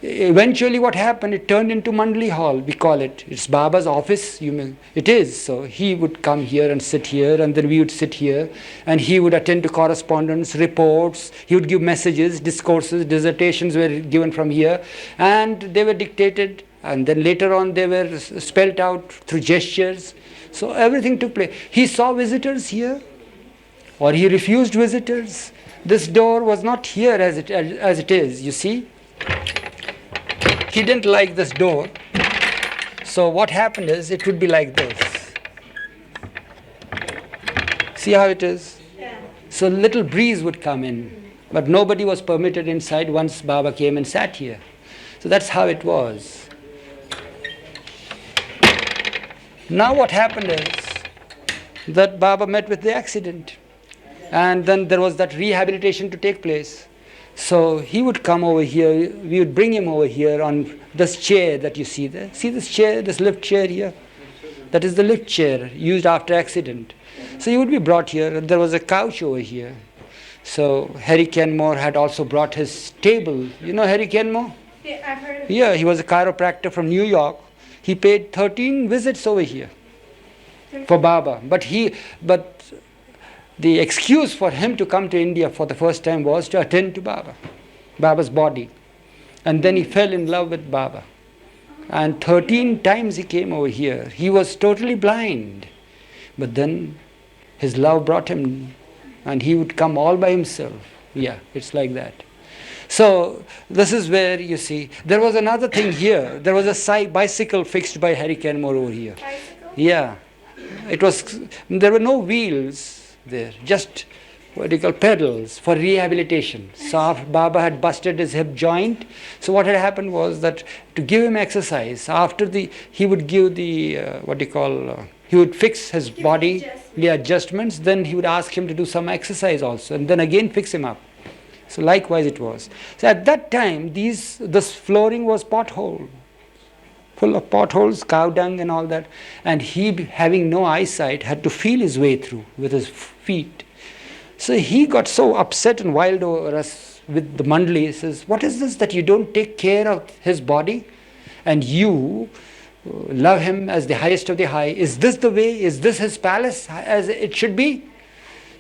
eventually what happened, it turned into Mandali Hall, we call it. It's Baba's office, it is. So he would come here and sit here, and then we would sit here, and he would attend to correspondence, reports, he would give messages, discourses, dissertations were given from here, and they were dictated, and then later on they were spelt out through gestures. So everything took place. He saw visitors here, or he refused visitors. This door was not here as it is, you see. He didn't like this door. So what happened is, it would be like this. See how it is? Yeah. So little breeze would come in, but nobody was permitted inside once Baba came and sat here. So that's how it was. Now what happened is that Baba met with the accident, and then there was that rehabilitation to take place. So he would come over here, we would bring him over here on this chair that you see there. See this chair, this lift chair here? That is the lift chair used after accident. So he would be brought here, and there was a couch over here. So Harry Kenmore had also brought his table. You know Harry Kenmore? Yeah, I've heard of Yeah, he was a chiropractor from New York. He paid 13 visits over here for Baba. But the excuse for him to come to India for the first time was to attend to Baba's body. And then he fell in love with Baba. And 13 times he came over here. He was totally blind. But then his love brought him, and he would come all by himself. Yeah, it's like that. So this is where you see, there was another thing here. There was a bicycle fixed by Harry Kenmore over here. Bicycle? Yeah. There were no wheels there, just pedals for rehabilitation. So after Baba had busted his hip joint, so what had happened was that to give him exercise, he would give the he would fix his body, the adjustments, then he would ask him to do some exercise also, and then again fix him up. So likewise it was. So at that time, this flooring was pothole, full of potholes, cow dung and all that, and he, having no eyesight, had to feel his way through with his feet. So he got so upset and wild over us with the mandali. He says, "What is this that you don't take care of his body and you love him as the highest of the high? Is this the way? Is this his palace as it should be?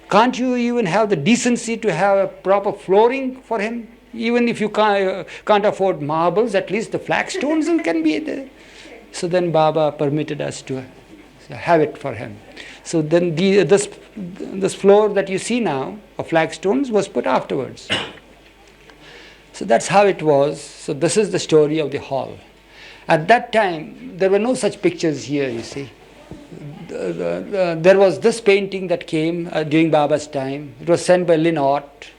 Can't you even have the decency to have a proper flooring for him? Even if you can't afford marbles, at least the flagstones can be there." So then Baba permitted us to have it for him. So then this floor that you see now of flagstones was put afterwards. So that's how it was. So this is the story of the hall. At that time, there were no such pictures here, you see. There was this painting that came during Baba's time. It was sent by Linott.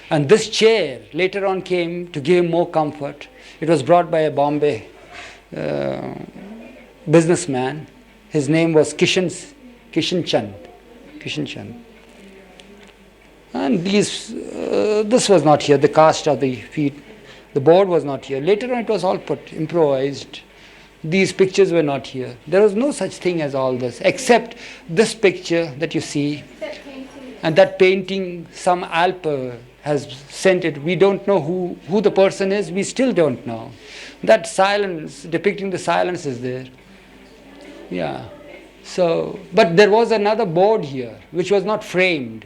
And this chair later on came to give him more comfort. It was brought by a Bombay businessman. His name was Kishan Chand. And this was not here, the cast of the feet. The board was not here. Later on it was all put, improvised. These pictures were not here. There was no such thing as all this, except this picture that you see. And that painting, some Alper has sent it. We don't know who the person is. We still don't know. That silence, depicting the silence, is there. Yeah. So, but there was another board here, which was not framed.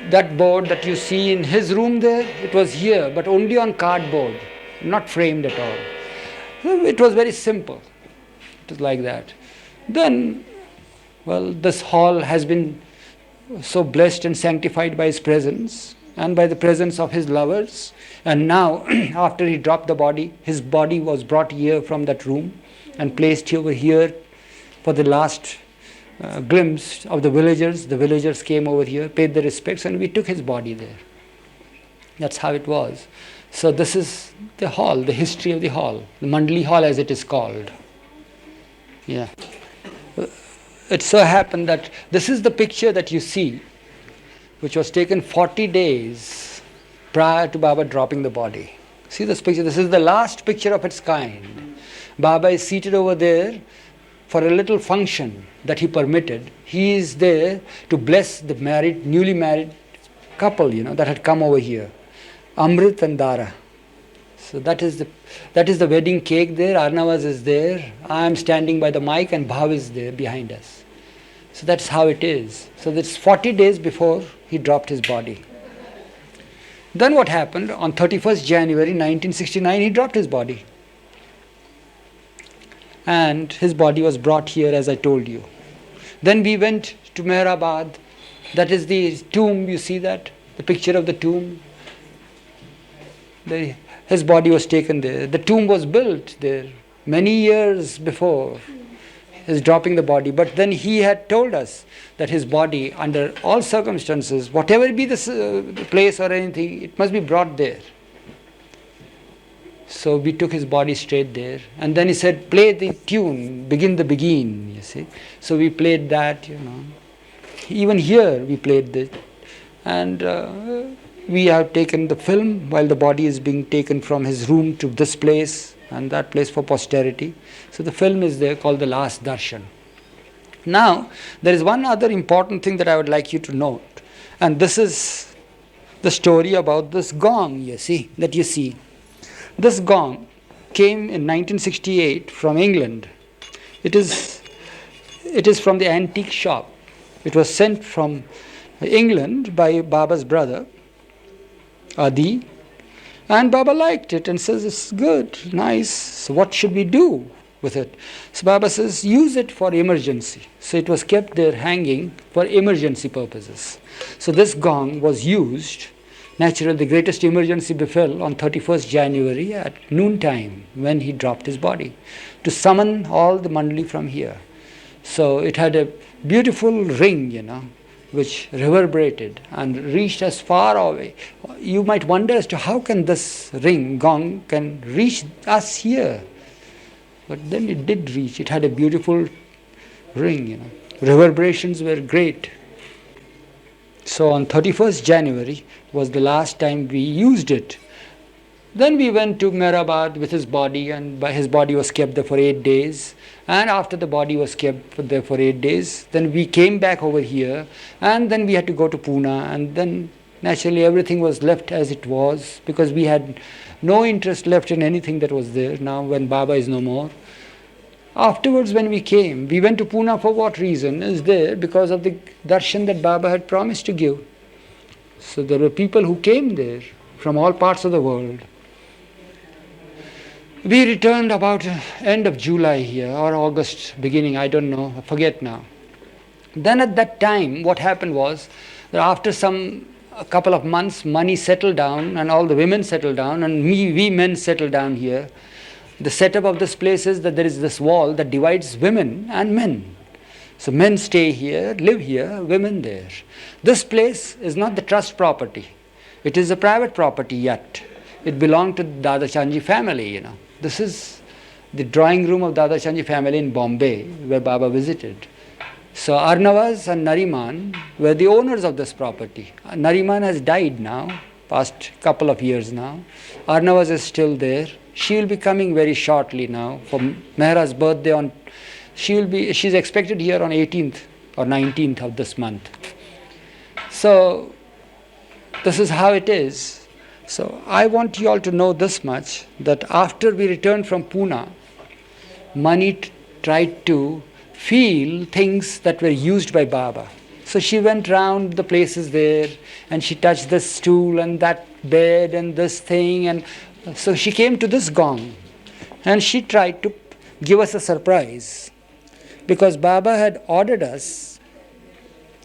That board that you see in his room there, it was here, but only on cardboard, not framed at all. It was very simple. It was like that. Then, well, this hall has been so blessed and sanctified by his presence and by the presence of his lovers. And now, after he dropped the body, his body was brought here from that room and placed over here for the last glimpse of the villagers. The villagers came over here, paid their respects, and we took his body there. That's how it was. So this is the hall, the history of the hall, the Mandali Hall as it is called. Yeah. It so happened that this is the picture that you see, which was taken 40 days prior to Baba dropping the body. See this picture? This is the last picture of its kind. Baba is seated over there for a little function that he permitted. He is there to bless the newly married couple, that had come over here. Amrit and Dara. So that is the wedding cake there. Arnavas is there. I am standing by the mic and Bhau is there behind us. So that's how it is. So that's 40 days before he dropped his body. Then what happened? On 31st January 1969, he dropped his body. And his body was brought here, as I told you. Then we went to Meherazad. That is the tomb, you see that? The picture of the tomb. His body was taken there. The tomb was built there many years before his dropping the body. But then he had told us that his body, under all circumstances, whatever be the place or anything, it must be brought there. So we took his body straight there. And then he said, play the tune, begin the begin, you see. So we played that, Even here we played this. And we have taken the film while the body is being taken from his room to this place and that place for posterity. So the film is there called The Last Darshan. Now, there is one other important thing that I would like you to note. And this is the story about this gong, that you see. This gong came in 1968 from England. It is from the antique shop. It was sent from England by Baba's brother, Adi, and Baba liked it and says, it's good, nice, so what should we do with it? So Baba says, use it for emergency. So it was kept there hanging for emergency purposes. So this gong was used. Naturally, the greatest emergency befell on 31st January at noontime when he dropped his body to summon all the mandali from here. So it had a beautiful ring, which reverberated and reached as far away. You might wonder as to how can this ring, gong, can reach us here. But then it did reach. It had a beautiful ring, Reverberations were great. So on 31st January was the last time we used it. Then we went to Meherazad with his body, and his body was kept there for 8 days. And after the body was kept there for 8 days, then we came back over here, and then we had to go to Pune, and then naturally everything was left as it was, because we had no interest left in anything that was there now when Baba is no more. Afterwards, when we came, we went to Pune for what reason is there? Because of the darshan that Baba had promised to give. So there were people who came there from all parts of the world. We returned about end of July here, or August beginning, I don't know, I forget now. Then at that time, what happened was that after a couple of months, money settled down, and all the women settled down, and we men settled down here. The setup of this place is that there is this wall that divides women and men. So men stay here, live here, women there. This place is not the trust property. It is a private property yet. It belonged to the Dada Chanji family, This is the drawing room of Dada Chanji family in Bombay, where Baba visited. So Arnavas and Nariman were the owners of this property. Nariman has died now, past couple of years now. Arnavas is still there. She will be coming very shortly now for Mehera's birthday. She's expected here on 18th or 19th of this month. So this is how it is. So I want you all to know this much, that after we returned from Pune, Mani tried to feel things that were used by Baba. So she went round the places there, and she touched this stool and that bed and this thing, and so she came to this gong, and she tried to give us a surprise, because Baba had ordered us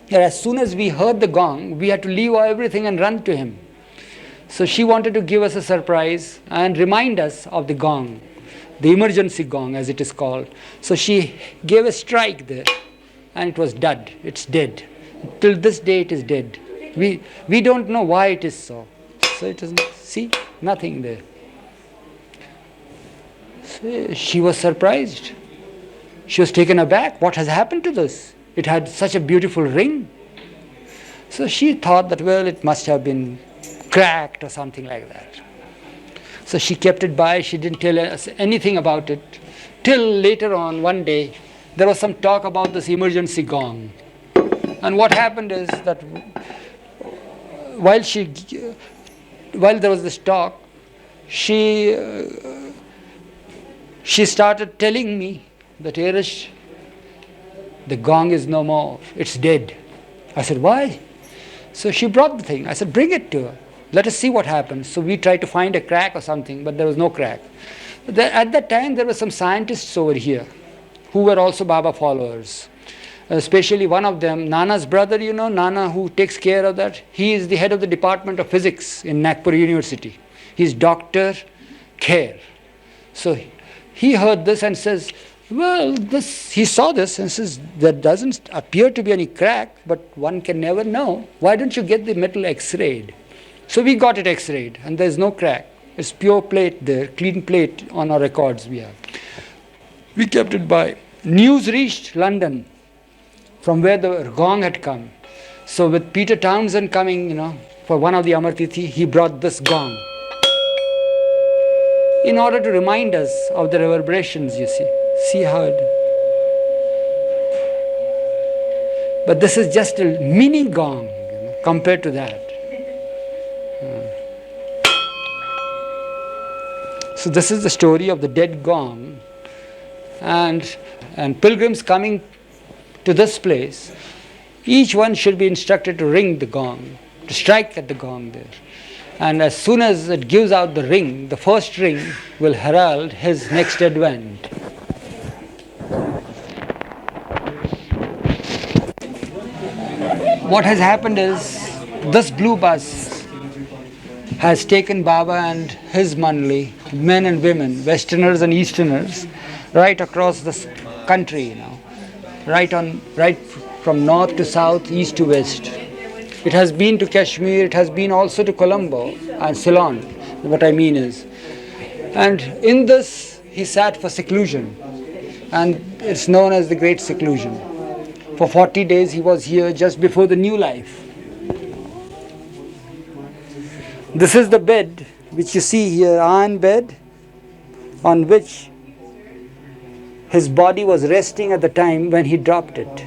that as soon as we heard the gong, we had to leave everything and run to him. So she wanted to give us a surprise and remind us of the gong, the emergency gong as it is called. So she gave a strike there, and it was dud. It's dead. Till this day it is dead. We don't know why it is so. So it isn't, see, nothing there. So she was surprised. She was taken aback. What has happened to this? It had such a beautiful ring. So she thought that, well, it must have been cracked or something like that. So she kept it by. She didn't tell us anything about it. Till later on, one day, there was some talk about this emergency gong. And what happened is that while there was this talk, she started telling me that, Eruch, the gong is no more. It's dead. I said, why? So she brought the thing. I said, bring it to her. Let us see what happens. So we tried to find a crack or something, but there was no crack. At that time, there were some scientists over here who were also Baba followers. Especially one of them, Nana's brother, Nana, who takes care of that. He is the head of the Department of Physics in Nagpur University. He's Dr. Kher. So he heard this and says, well, he saw this and says, there doesn't appear to be any crack, but one can never know. Why don't you get the metal X-rayed? So we got it X-rayed, and there's no crack. It's pure plate there, clean plate on our records we have. We kept it by. News reached London from where the gong had come. So with Peter Townsend coming, for one of the Amartithi, he brought this gong in order to remind us of the reverberations, you see. See how it... But this is just a mini gong, compared to that. So this is the story of the dead gong, and pilgrims coming to this place, each one should be instructed to ring the gong, to strike at the gong there. And as soon as it gives out the ring, the first ring will herald his next advent. What has happened is, this blue bus has taken Baba and his mandali, men and women, Westerners and Easterners, right across this country, right from north to south, east to west. It has been to Kashmir, it has been also to Colombo and Ceylon, what I mean is. And in this, he sat for seclusion, and it's known as the Great Seclusion. For 40 days he was here just before the new life. This is the bed which you see here, iron bed, on which his body was resting at the time when he dropped it.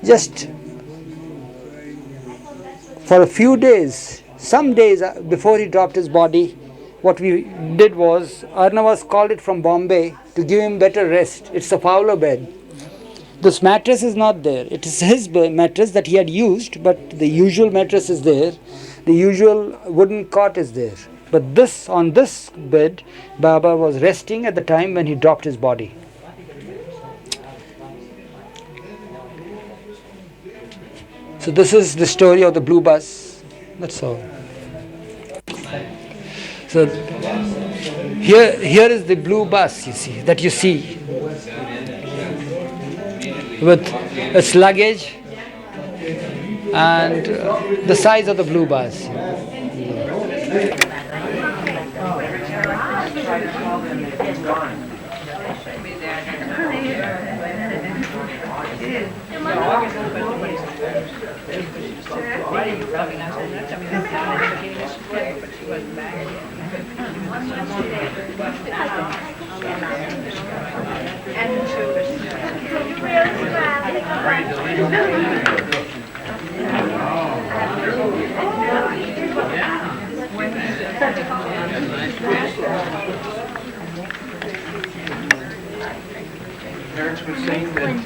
Just for a few days, some days before he dropped his body, what we did was, Arnavas called it from Bombay to give him better rest. It's a Fowler bed. This mattress is not there. It is his mattress that he had used, but the usual mattress is there. The usual wooden cot is there. But on this bed, Baba was resting at the time when he dropped his body. So this is the story of the blue bus. That's all. So here is the blue bus, you see, that you see, with its luggage and the size of the blue bus. Parents were saying that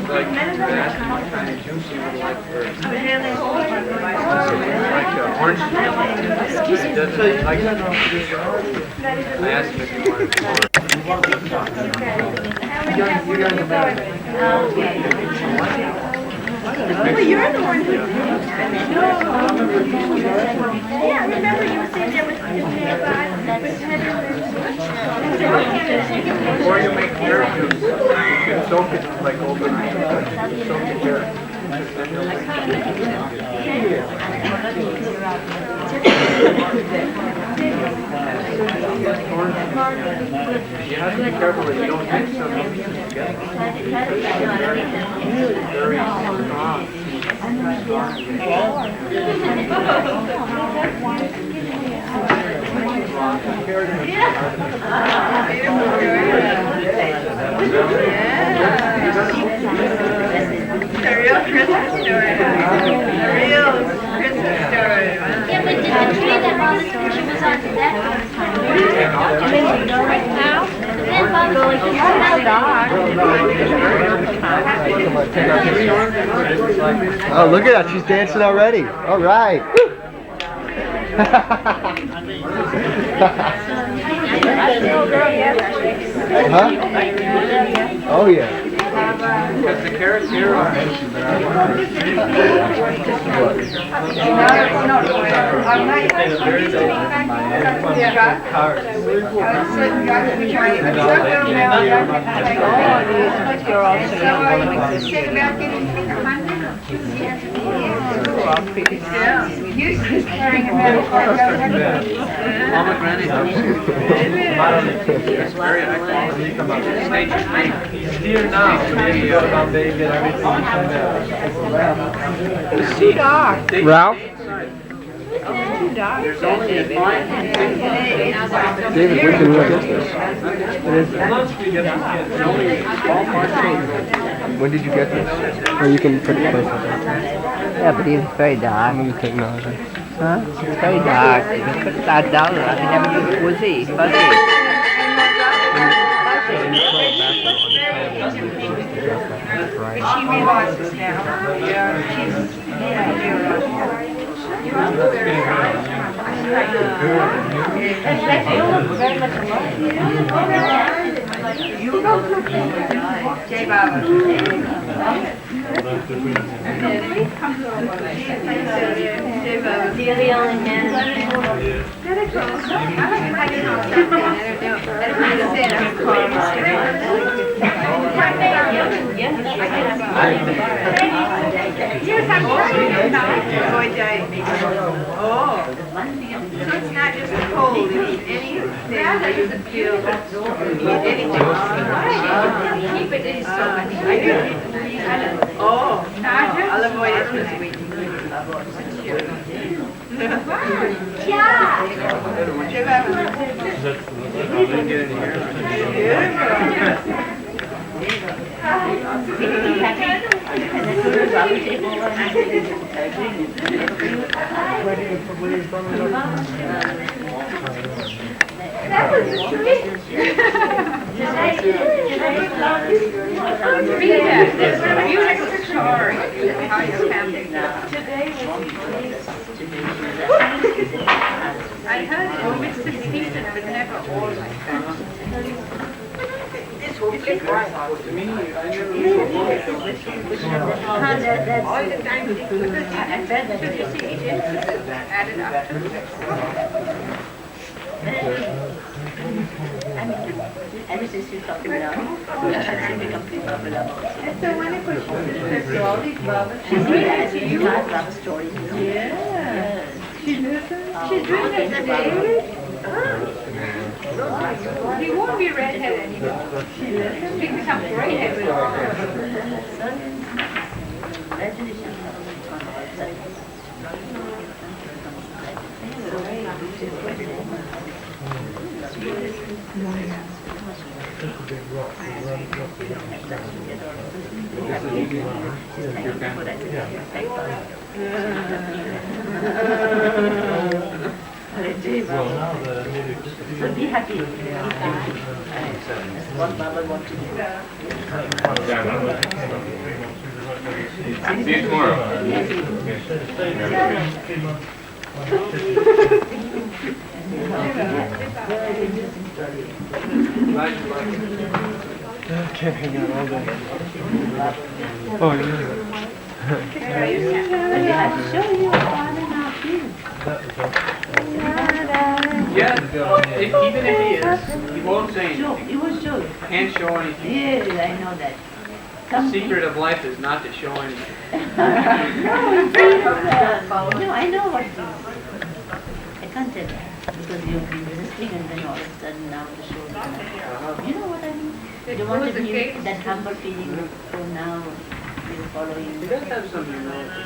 like that kind of juice you would like for like orange juice. Doesn't like that. I asked him if he wanted Well, you're the one who... Yeah, remember you were sitting there with Meherazad. Before you make carrot juice, you can soak it like overnight. Soak the carrot. You have to be careful that you don't mix them together. Very strong. The real Christmas story. The real Christmas story. Yeah, but did the tree that Mother Nature was on, did that go right now? Then Mother Nature Oh, look at that. She's dancing already. All right. Huh? Oh, yeah. Because the carrots here are He's here now. It's too dark. Ralph? Too dark. David, we can look at this. When did you get this? Or you can put it close up. Yeah, but it's very dark. Let me take Naja. Huh? It's very dark. You can put that down. I never knew it was fuzzy. But she realizes now. Yes, I'm trying now. Oh, so it's not just a cold, it's anything that you feel, anything. Keep it in so much. Oh, Naja? I'll avoid it this week. That was a treat. That's a beautiful story. How you found it now. I heard it bits and pieces, but never all like that. To me, I never really All the time. And then you see it added up to it. Ever since you talked about it, become pretty popular. And so when I put so all these Baba, You like love stories. yeah. She's doing it today. He won't be redhead anymore. He becomes gray-headed. So be happy. That's what Baba wants to do. See you tomorrow. I can't hang out all day. Oh, yeah. I have to show you on and off you. Yeah, even if he is, he won't say anything. He will show you. Can't show anything. Yes, I know that. The secret of life is not to show anything. No, I know what it is. I can't tell you. Because you've been resisting and then all of a sudden now to show you. You know what I mean? You want to be that humble feeling, so now you're following. He does have some humility.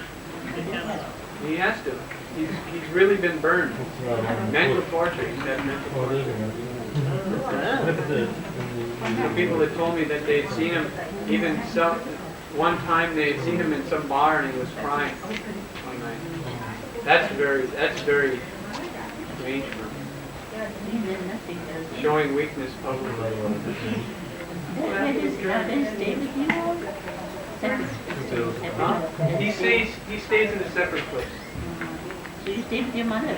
He has to. He's really been burned. Mental torture, he said mental torture. Some people had told me that they'd seen him, even one time they had seen him in some bar and he was crying one night. That's very strange for him. Showing weakness publicly. He stays in a separate place. So you stay with your mother?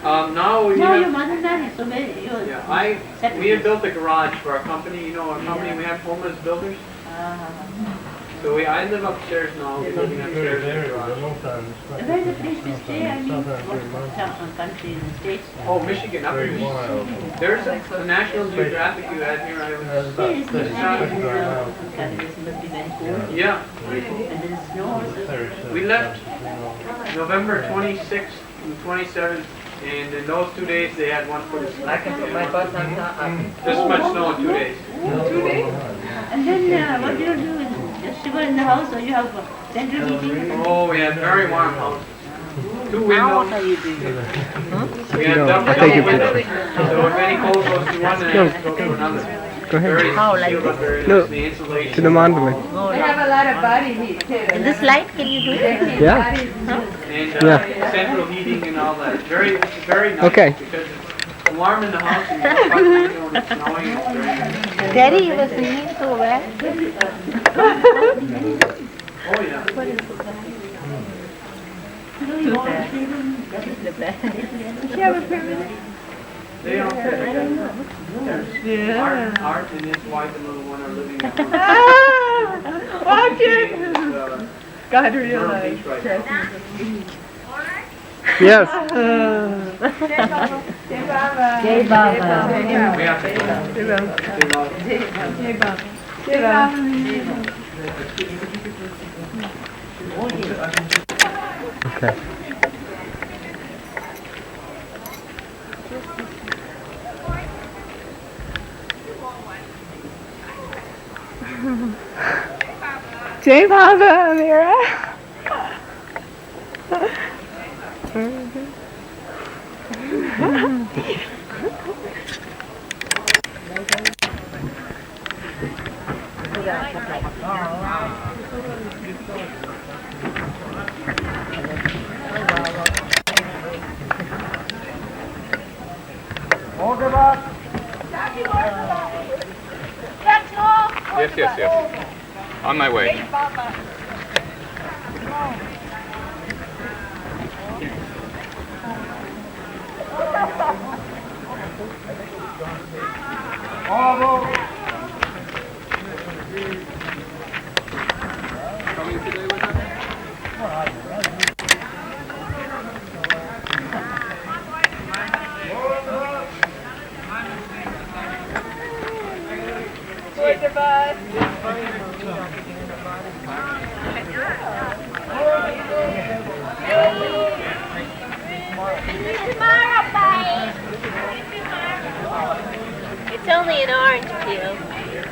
No, your mother married, so maybe you're... Yeah, we had built a garage for our company. You know, our company, we have homeless builders. So I live upstairs now, we're living upstairs in the garage. Where's the place to stay? I mean, what town, country, in the States? Oh, Michigan, up in Michigan. There's a National Geographic you had here. I was must be very cold. Yeah. And then snow. We left November 26th and 27th, and in those 2 days they had 1 foot of snow. I can put my butt on top. This much snow in 2 days. 2 days? And then what do you do? Just shiver in the house, or you have central heating? Oh, we had very warm houses. 2 windows. What are you doing? We had double windows. So if any cold goes to one, then it goes to another. Go ahead. How, like this? No, The insulation. to the mandali. They have a lot of body heat too. In this light, can you do that? Yeah. And central heating and all that. Very nice. Okay. Because it's warm in the house and you cut the window and it's snowing. It's very nice. Daddy, you were singing so well. Oh yeah. They all Art and his wife and little one are living at home. Watch it! God realized. Yes. Jai Baba. We have to go. Jai Baba. Okay. Jai Baba, Mehera. Yes. On my way. It's only an orange peel.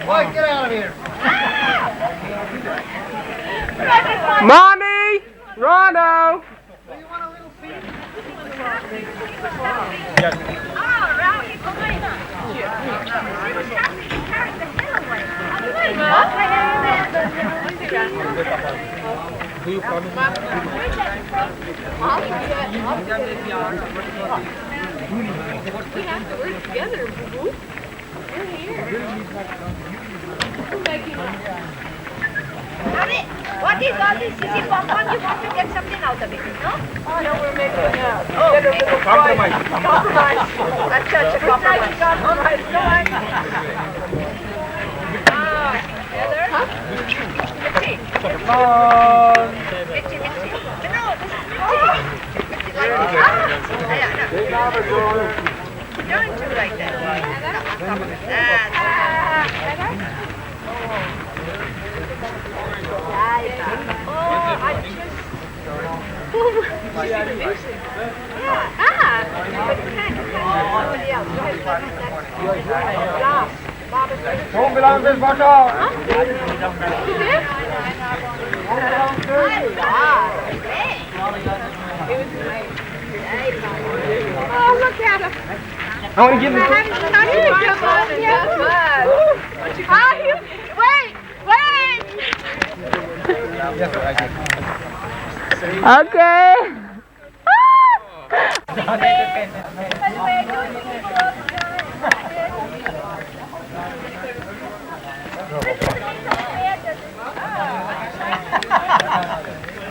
Boy, get out of here. Mommy! Rano! Do you promise? We have to work together, boo-boo. We're here. What is all this? Is it popcorn? You want to get something out of it, no? Oh, no, we're making out. Oh, Compromise. Compromise. That's such a compromise. Compromise. Go on. Heather? Huh? Mitzi. Come on. Mitzi. No, this is Mitzi. Mitzi like Don't do like that. Don't belong this bottle. Oh, look at him. I want to give this. Yes, sir, I did. Okay.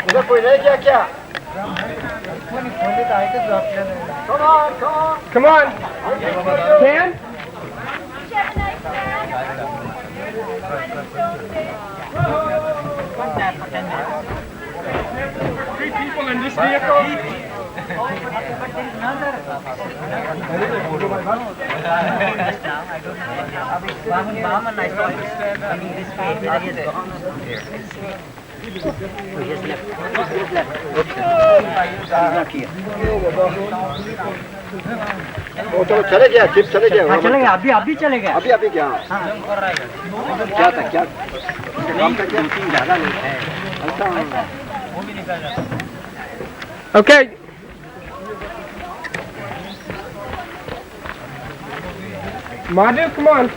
उधर कोई रह गया क्या? Come on! Can? Three people in this vehicle. वो तो चले गया chip चले गया चले गया अभी चले गया अभी क्या क्या था क्या काम का क्या ज़्यादा नहीं है Okay. Madhu, come on.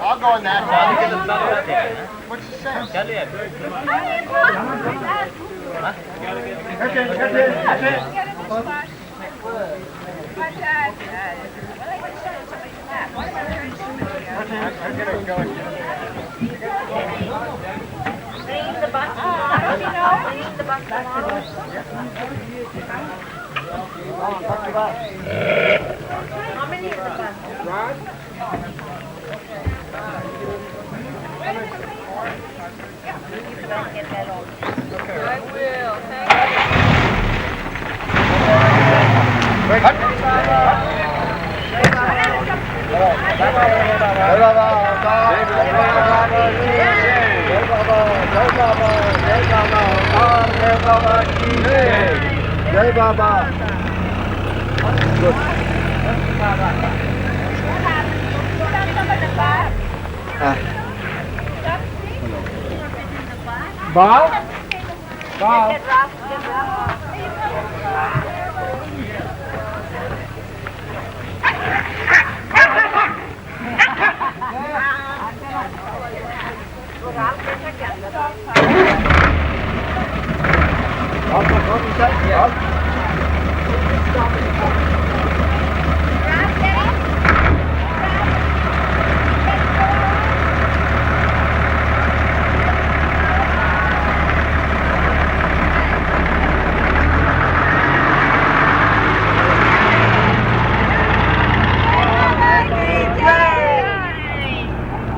I'll go in that one. What's the sense? Bring the bus tomorrow, you know? Bring the bus tomorrow. How many is the bus? I will. Thank you. Baba ki jai. Jai Baba. Good. Bhau? Bhau?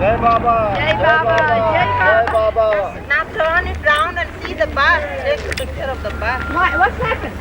Jai Baba. Jai Baba, Jai Baba. Now turn it round and see the bus. Take a picture of the bus. What's happened?